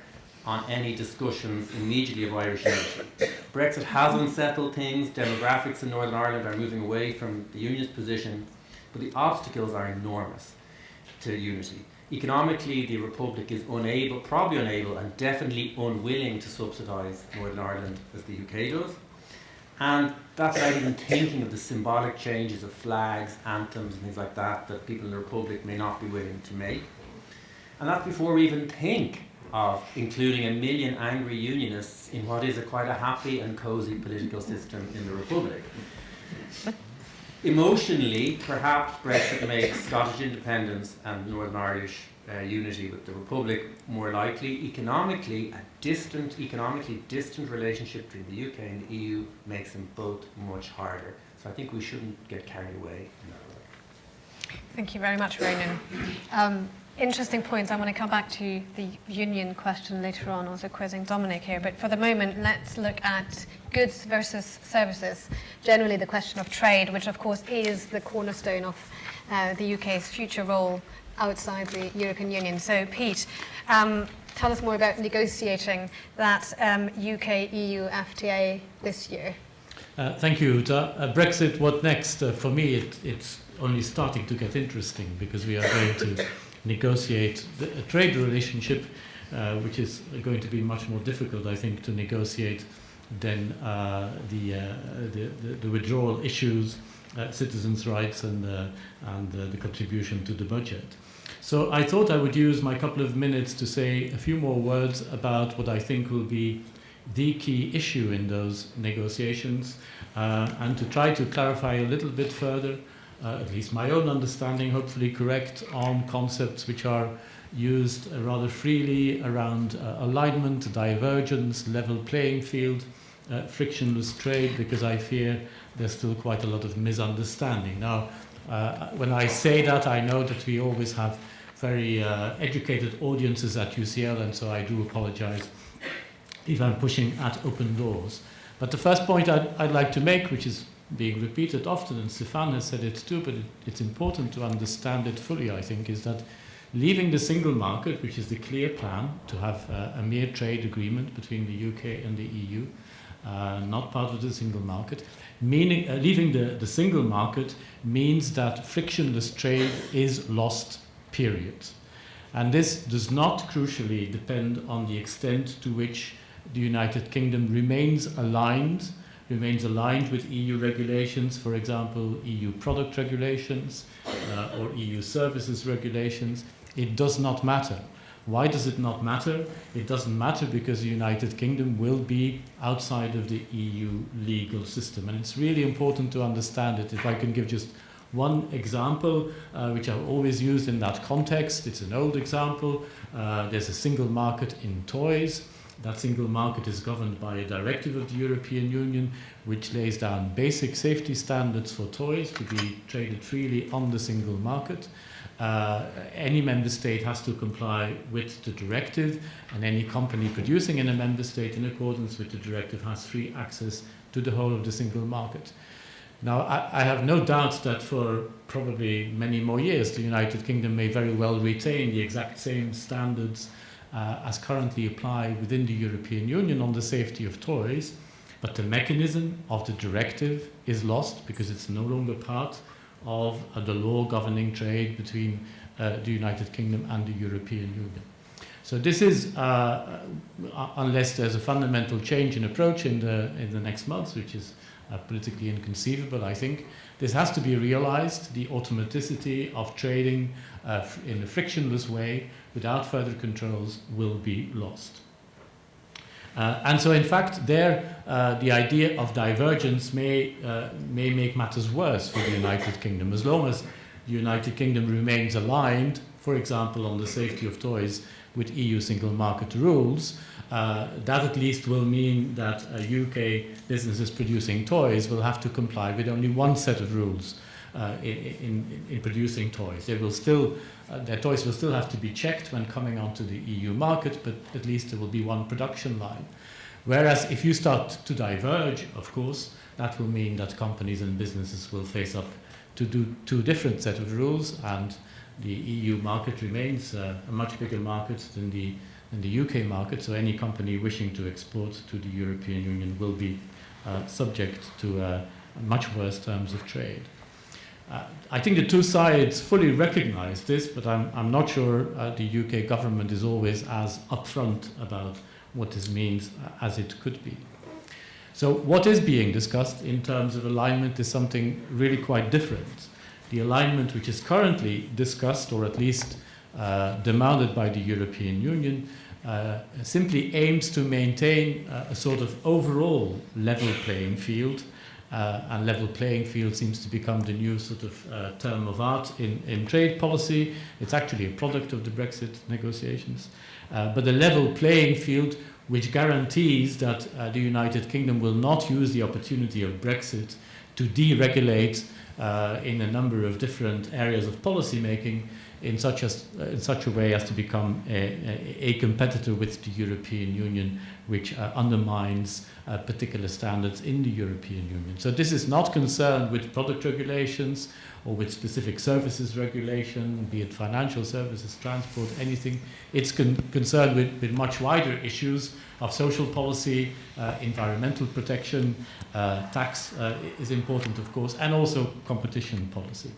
on any discussions immediately of Irish unity. Brexit has unsettled things, demographics in Northern Ireland are moving away from the Unionist position, but the obstacles are enormous to unity. Economically, the Republic is probably unable and definitely unwilling to subsidise Northern Ireland as the UK does. And that's without even thinking of the symbolic changes of flags, anthems and things like that that people in the Republic may not be willing to make. And that's before we even think of including 1 million angry unionists in what is quite a happy and cosy political system in the Republic. Emotionally, perhaps Brexit makes Scottish independence and Northern Irish unity with the Republic more likely. Economically distant relationship between the UK and the EU makes them both much harder. So I think we shouldn't get carried away. Thank you very much, Ronan. Interesting points. I want to come back to the union question later on, also quizzing Dominic here. But for the moment, let's look at goods versus services. Generally, the question of trade, which of course is the cornerstone of the UK's future role outside the European Union. So, Piet, tell us more about negotiating that UK-EU FTA this year. Thank you, Uta. Brexit, what next? For me, it's only starting to get interesting because we are going to negotiate a trade relationship, which is going to be much more difficult, I think, to negotiate than the withdrawal issues, citizens' rights, and the contribution to the budget. So I thought I would use my couple of minutes to say a few more words about what I think will be the key issue in those negotiations, and to try to clarify a little bit further, at least my own understanding, hopefully correct, on concepts which are used rather freely around alignment, divergence, level playing field, frictionless trade, because I fear there's still quite a lot of misunderstanding. Now, when I say that, I know that we always have very educated audiences at UCL, and so I do apologize if I'm pushing at open doors. But the first point I'd like to make, which is being repeated often, and Stefaan has said it too, but it's important to understand it fully, I think, is that leaving the single market, which is the clear plan to have a mere trade agreement between the UK and the EU, not part of the single market, meaning leaving the single market means that frictionless trade is lost, period. And this does not crucially depend on the extent to which the United Kingdom remains aligned with EU regulations, for example, EU product regulations or EU services regulations. It does not matter. Why does it not matter? It doesn't matter because the United Kingdom will be outside of the EU legal system. And it's really important to understand it. If I can give just one example, which I've always used in that context, it's an old example. There's a single market in toys. That single market is governed by a directive of the European Union, which lays down basic safety standards for toys to be traded freely on the single market. Any member state has to comply with the directive, and any company producing in a member state in accordance with the directive has free access to the whole of the single market. Now, I have no doubt that for probably many more years, the United Kingdom may very well retain the exact same standards as currently apply within the European Union on the safety of toys, but the mechanism of the directive is lost because it's no longer part of the law governing trade between the United Kingdom and the European Union. So this is, unless there's a fundamental change in approach in the next months, which is politically inconceivable, I think, this has to be realized. The automaticity of trading in a frictionless way without further controls will be lost. And so, in fact, the idea of divergence may make matters worse for the United Kingdom. As long as the United Kingdom remains aligned, for example, on the safety of toys with EU single market rules, that at least will mean that UK businesses producing toys will have to comply with only one set of rules in producing toys. They will still, their toys will still have to be checked when coming onto the EU market, but at least there will be one production line. Whereas if you start to diverge, of course, that will mean that companies and businesses will face up to do two different set of rules, and the EU market remains a much bigger market than the UK market, so any company wishing to export to the European Union will be subject to much worse terms of trade. I think the two sides fully recognize this, but I'm not sure the UK government is always as upfront about what this means as it could be. So what is being discussed in terms of alignment is something really quite different. The alignment which is currently discussed, or at least demanded by the European Union, simply aims to maintain a sort of overall level playing field and level playing field seems to become the new sort of term of art in trade policy. It's actually a product of the Brexit negotiations. But the level playing field, which guarantees that the United Kingdom will not use the opportunity of Brexit to deregulate in a number of different areas of policy making in such a way as to become a competitor with the European Union, which undermines particular standards in the European Union. So this is not concerned with product regulations or with specific services regulation, be it financial services, transport, anything. It's concerned with much wider issues of social policy, environmental protection, tax is important, of course, and also competition policy.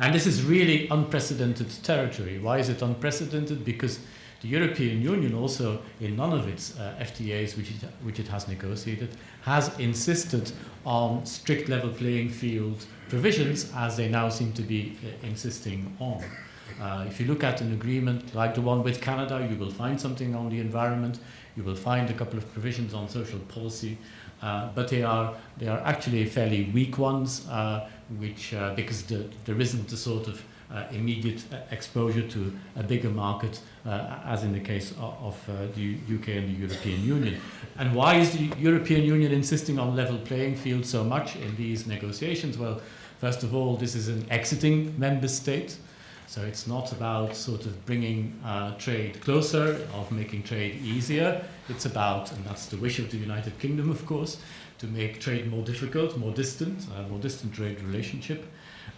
And this is really unprecedented territory. Why is it unprecedented? Because the European Union also, in none of its FTAs which it has negotiated, has insisted on strict level playing field provisions, as they now seem to be insisting on. If you look at an agreement like the one with Canada, you will find something on the environment, you will find a couple of provisions on social policy, but they are actually fairly weak ones, which because there isn't the sort of immediate exposure to a bigger market, as in the case of the UK and the European Union. And why is the European Union insisting on level playing field so much in these negotiations? Well, first of all, this is an exiting member state. So it's not about sort of bringing trade closer, of making trade easier. It's about, and that's the wish of the United Kingdom, of course, to make trade more difficult, more distant trade relationship.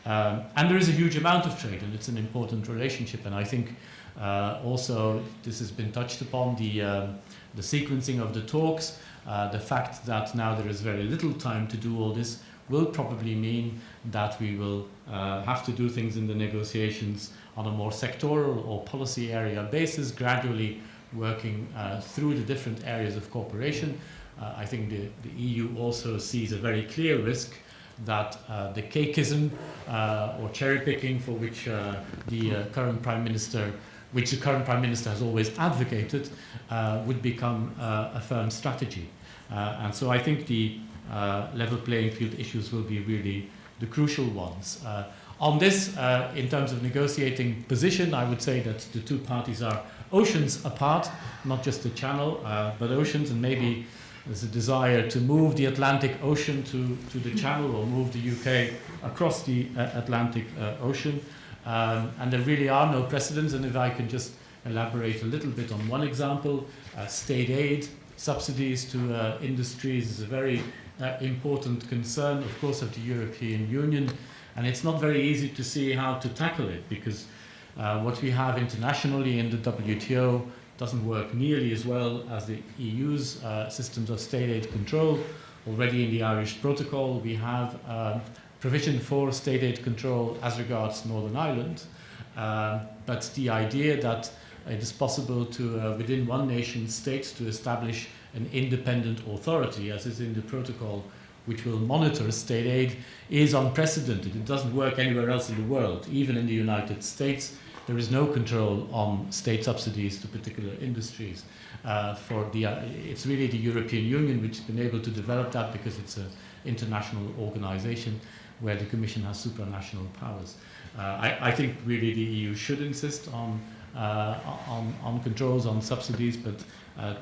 And there is a huge amount of trade, and it's an important relationship. And I think also this has been touched upon, the sequencing of the talks, the fact that now there is very little time to do all this will probably mean that we will have to do things in the negotiations on a more sectoral or policy area basis, gradually working through the different areas of cooperation. I think the EU also sees a very clear risk that the cakeism or cherry picking for which the current Prime Minister has always advocated would become a firm strategy. And so I think the level playing field issues will be really the crucial ones. On this, in terms of negotiating position, I would say that the two parties are oceans apart, not just the Channel, but oceans, and maybe there's a desire to move the Atlantic Ocean to the Channel, or move the UK across the Atlantic Ocean. And there really are no precedents, and if I can just elaborate a little bit on one example, state aid, subsidies to industries is a very important concern, of course, of the European Union, and it's not very easy to see how to tackle it, because what we have internationally in the WTO doesn't work nearly as well as the EU's systems of state aid control. Already in the Irish Protocol, we have provision for state aid control as regards Northern Ireland, but the idea that it is possible to, within one nation state, to establish an independent authority, as is in the protocol, which will monitor state aid, is unprecedented. It doesn't work anywhere else in the world. Even in the United States, there is no control on state subsidies to particular industries. It's really the European Union which has been able to develop that, because it's an international organization where the Commission has supranational powers. I think really the EU should insist on controls, on subsidies, but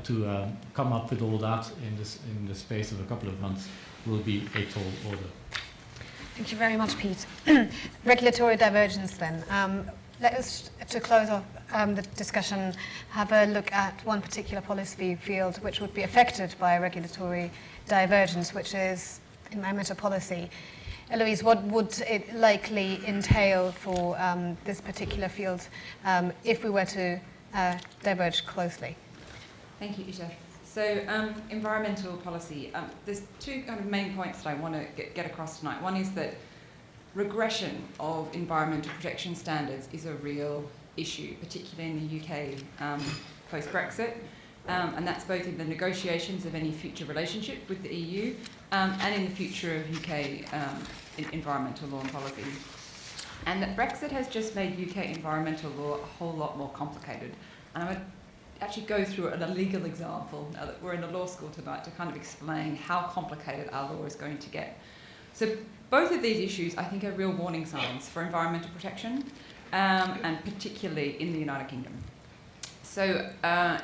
to come up with all that in the space of a couple of months will be a tall order. Thank you very much, Piet. Regulatory divergence then. Let us, to close off the discussion, have a look at one particular policy field which would be affected by regulatory divergence, which is environmental policy. Eloise, what would it likely entail for this particular field if we were to diverge closely? Thank you, Ute. So environmental policy, there's two kind of main points that I want to get across tonight. One is that regression of environmental protection standards is a real issue, particularly in the UK post-Brexit, and that's both in the negotiations of any future relationship with the EU and in the future of UK environmental law and policy. And that Brexit has just made UK environmental law a whole lot more complicated. And actually go through a legal example, now that we're in a law school tonight, to kind of explain how complicated our law is going to get. So both of these issues, I think, are real warning signs for environmental protection, and particularly in the United Kingdom. So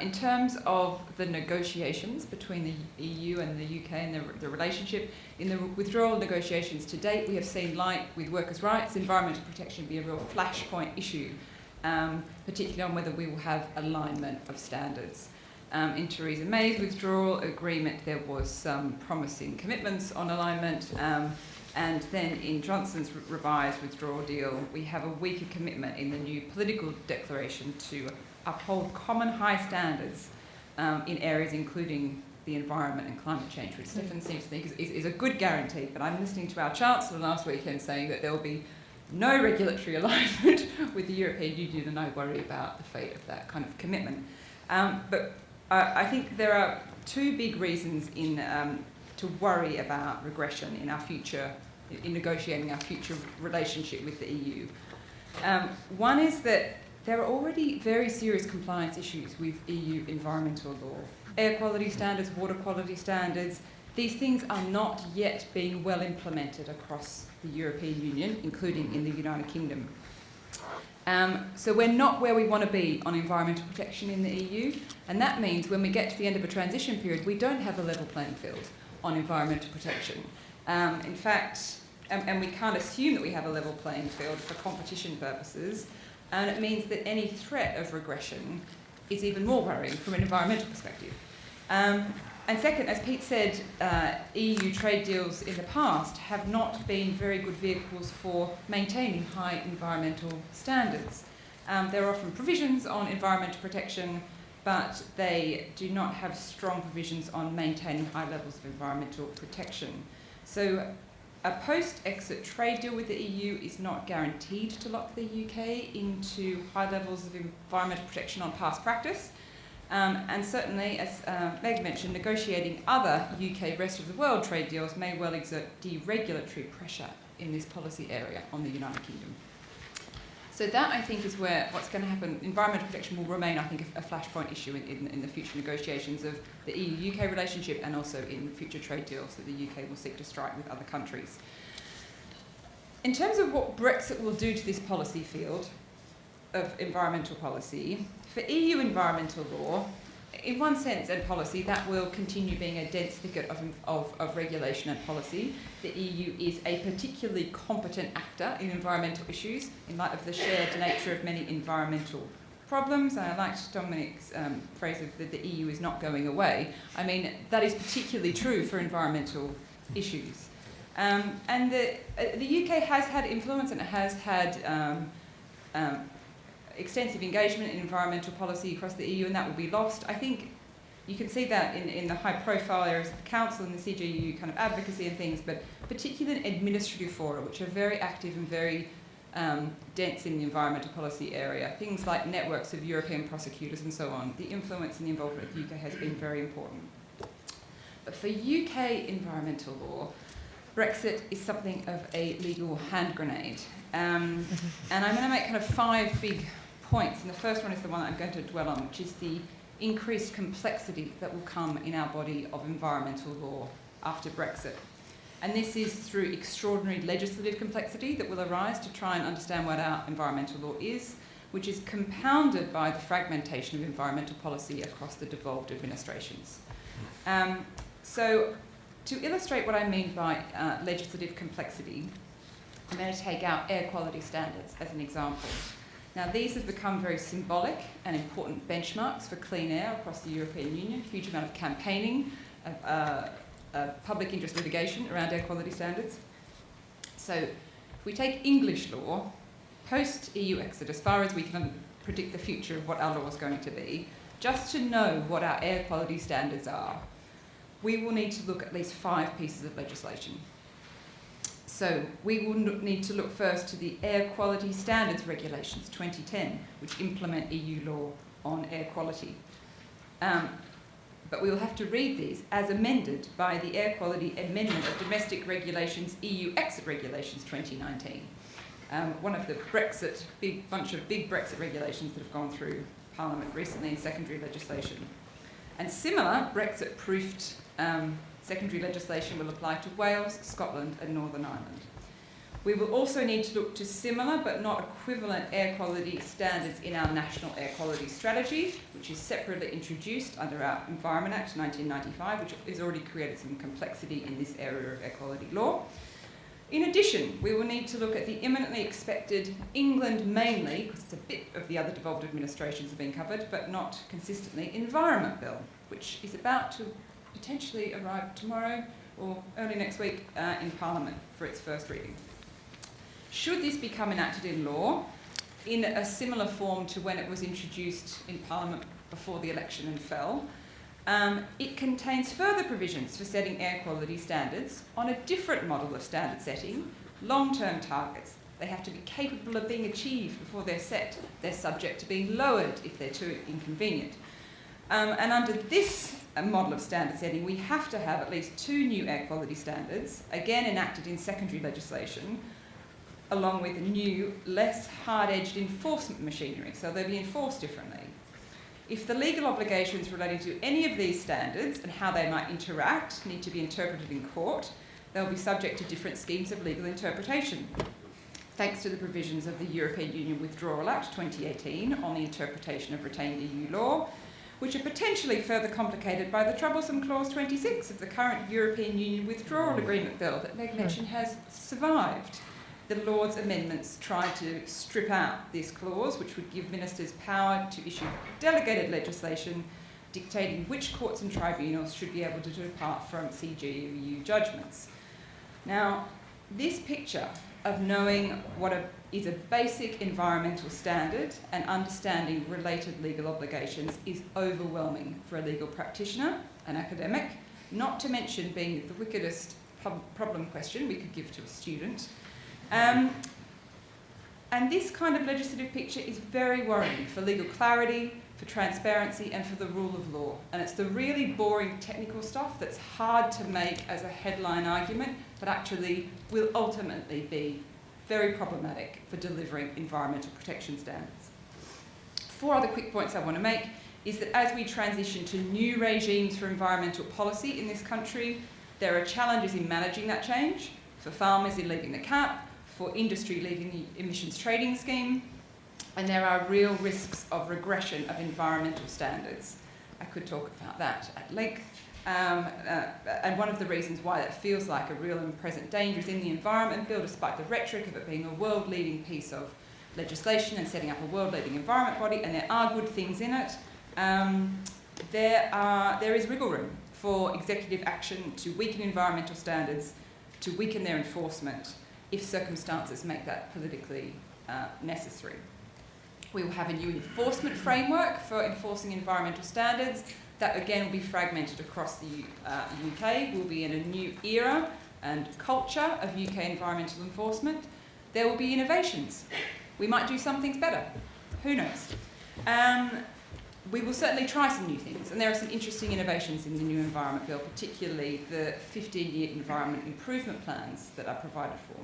in terms of the negotiations between the EU and the UK and the relationship, in the withdrawal negotiations to date, we have seen, like with workers' rights, environmental protection be a real flashpoint issue, particularly on whether we will have alignment of standards. In Theresa May's withdrawal agreement, there was some promising commitments on alignment, and then in Johnson's revised withdrawal deal, we have a weaker commitment in the new political declaration to uphold common high standards in areas including the environment and climate change, which Stefan seems to think is a good guarantee. But I'm listening to our Chancellor last weekend saying that there will be no regulatory alignment with the European Union, and I worry about the fate of that kind of commitment. But I think there are two big reasons to worry about regression in our future, in negotiating our future relationship with the EU. One is that there are already very serious compliance issues with EU environmental law. Air quality standards, water quality standards, these things are not yet being well implemented across the European Union, including in the United Kingdom. So we're not where we want to be on environmental protection in the EU, and that means when we get to the end of a transition period, we don't have a level playing field on environmental protection. In fact, and we can't assume that we have a level playing field for competition purposes, and it means that any threat of regression is even more worrying from an environmental perspective. And second, as Piet said, EU trade deals in the past have not been very good vehicles for maintaining high environmental standards. There are often provisions on environmental protection, but they do not have strong provisions on maintaining high levels of environmental protection. So a post-exit trade deal with the EU is not guaranteed to lock the UK into high levels of environmental protection on past practice. And certainly, as Meg mentioned, negotiating other UK rest of the world trade deals may well exert deregulatory pressure in this policy area on the United Kingdom. So that, I think, is where what's going to happen. Environmental protection will remain, I think, a flashpoint issue in the future negotiations of the EU-UK relationship, and also in future trade deals that the UK will seek to strike with other countries. In terms of what Brexit will do to this policy field of environmental policy, for EU environmental law, in one sense and policy, that will continue being a dense thicket of regulation and policy. The EU is a particularly competent actor in environmental issues in light of the shared nature of many environmental problems. And I liked Dominic's phrase of that the EU is not going away. I mean, that is particularly true for environmental issues. And the UK has had influence, and it has had extensive engagement in environmental policy across the EU, and that will be lost. I think you can see that in the high-profile areas of council and the CJU kind of advocacy and things, but particularly in administrative fora, which are very active and very dense in the environmental policy area. Things like networks of European prosecutors and so on. The influence and the involvement of the UK has been very important. But for UK environmental law, Brexit is something of a legal hand grenade. And I'm going to make kind of 5 big points, and the first one is the one that I'm going to dwell on, which is the increased complexity that will come in our body of environmental law after Brexit. And this is through extraordinary legislative complexity that will arise to try and understand what our environmental law is, which is compounded by the fragmentation of environmental policy across the devolved administrations. So to illustrate what I mean by legislative complexity, I'm going to take out air quality standards as an example. Now, these have become very symbolic and important benchmarks for clean air across the European Union. A huge amount of campaigning, public interest litigation around air quality standards. So if we take English law, post-EU exit, as far as we can predict the future of what our law is going to be, just to know what our air quality standards are, we will need to look at least 5 pieces of legislation. So we will need to look first to the Air Quality Standards Regulations 2010, which implement EU law on air quality. But we will have to read these as amended by the Air Quality Amendment of Domestic Regulations EU Exit Regulations 2019. One of the bunch of big Brexit regulations that have gone through Parliament recently in secondary legislation. And similar Brexit-proofed secondary legislation will apply to Wales, Scotland and Northern Ireland. We will also need to look to similar but not equivalent air quality standards in our National Air Quality Strategy, which is separately introduced under our Environment Act 1995, which has already created some complexity in this area of air quality law. In addition, we will need to look at the imminently expected England mainly, because it's a bit of the other devolved administrations have been covered, but not consistently, Environment Bill, which is about to potentially arrive tomorrow or early next week in Parliament for its first reading. Should this become enacted in law, in a similar form to when it was introduced in Parliament before the election and fell, it contains further provisions for setting air quality standards on a different model of standard setting, long-term targets. They have to be capable of being achieved before they're set. They're subject to being lowered if they're too inconvenient. And under this model of standard setting, we have to have at least 2 new air quality standards, again enacted in secondary legislation, along with new, less hard-edged enforcement machinery, so they'll be enforced differently. If the legal obligations relating to any of these standards and how they might interact need to be interpreted in court, they'll be subject to different schemes of legal interpretation, thanks to the provisions of the European Union Withdrawal Act 2018 on the interpretation of retained EU law, which are potentially further complicated by the troublesome Clause 26 of the current European Union Withdrawal Agreement Bill that Meg mentioned has survived. The Lords' amendments tried to strip out this clause, which would give ministers power to issue delegated legislation dictating which courts and tribunals should be able to depart from CJEU judgments. Now, this picture of knowing what is a basic environmental standard and understanding related legal obligations is overwhelming for a legal practitioner, an academic, not to mention being the wickedest problem question we could give to a student. And this kind of legislative picture is very worrying for legal clarity, for transparency and for the rule of law. And it's the really boring technical stuff that's hard to make as a headline argument, but actually will ultimately be very problematic for delivering environmental protection standards. 4 other quick points I want to make is that as we transition to new regimes for environmental policy in this country, there are challenges in managing that change, for farmers in leaving the CAP, for industry leaving the emissions trading scheme, and there are real risks of regression of environmental standards. I could talk about that at length. And one of the reasons why that feels like a real and present danger is in the Environment Bill, despite the rhetoric of it being a world-leading piece of legislation and setting up a world-leading environment body, and there are good things in it, there is wriggle room for executive action to weaken environmental standards, to weaken their enforcement, if circumstances make that politically necessary. We will have a new enforcement framework for enforcing environmental standards. That again will be fragmented across the UK. We'll be in a new era and culture of UK environmental enforcement. There will be innovations. We might do some things better. Who knows? We will certainly try some new things, and there are some interesting innovations in the new Environment Bill, particularly the 15-year environment improvement plans that are provided for.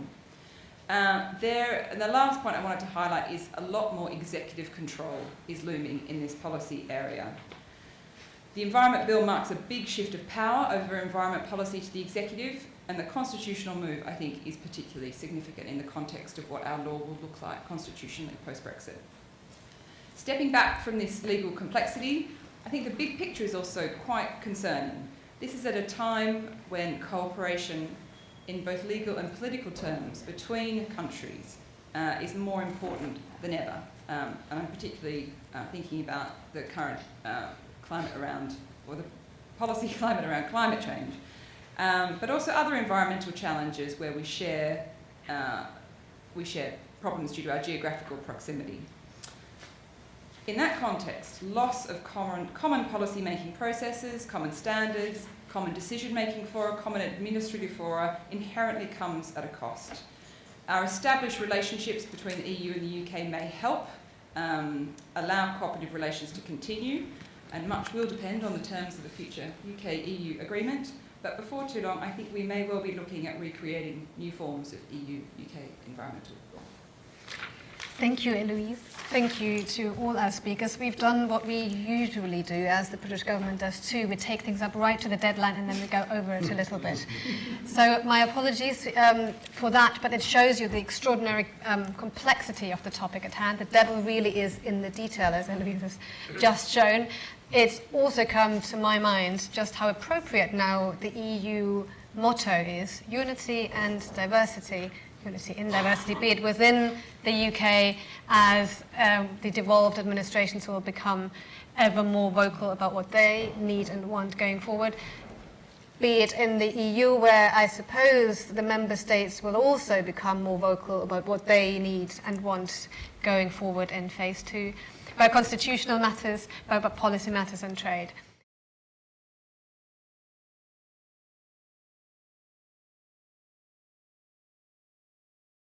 And the last point I wanted to highlight is a lot more executive control is looming in this policy area. The Environment Bill marks a big shift of power over environment policy to the executive, and the constitutional move, I think, is particularly significant in the context of what our law will look like constitutionally post-Brexit. Stepping back from this legal complexity, I think the big picture is also quite concerning. This is at a time when cooperation in both legal and political terms between countries is more important than ever. And I'm particularly thinking about the current climate around, or the policy climate around climate change, but also other environmental challenges where we share problems due to our geographical proximity. In that context, loss of common policy-making processes, common standards, common decision-making fora, common administrative fora inherently comes at a cost. Our established relationships between the EU and the UK may help allow cooperative relations to continue, and much will depend on the terms of the future UK-EU agreement. But before too long, I think we may well be looking at recreating new forms of EU-UK environmental law. Thank you, Eloise. Thank you to all our speakers. We've done what we usually do, as the British government does too. We take things up right to the deadline and then we go over it a little bit. So my apologies for that, but it shows you the extraordinary complexity of the topic at hand. The devil really is in the detail, as Eloise has just shown. It's also come to my mind just how appropriate now the EU motto is: unity and diversity. Unity in diversity, be it within the UK as the devolved administrations will become ever more vocal about what they need and want going forward, be it in the EU where I suppose the member states will also become more vocal about what they need and want going forward in phase 2, about constitutional matters, about policy matters and trade.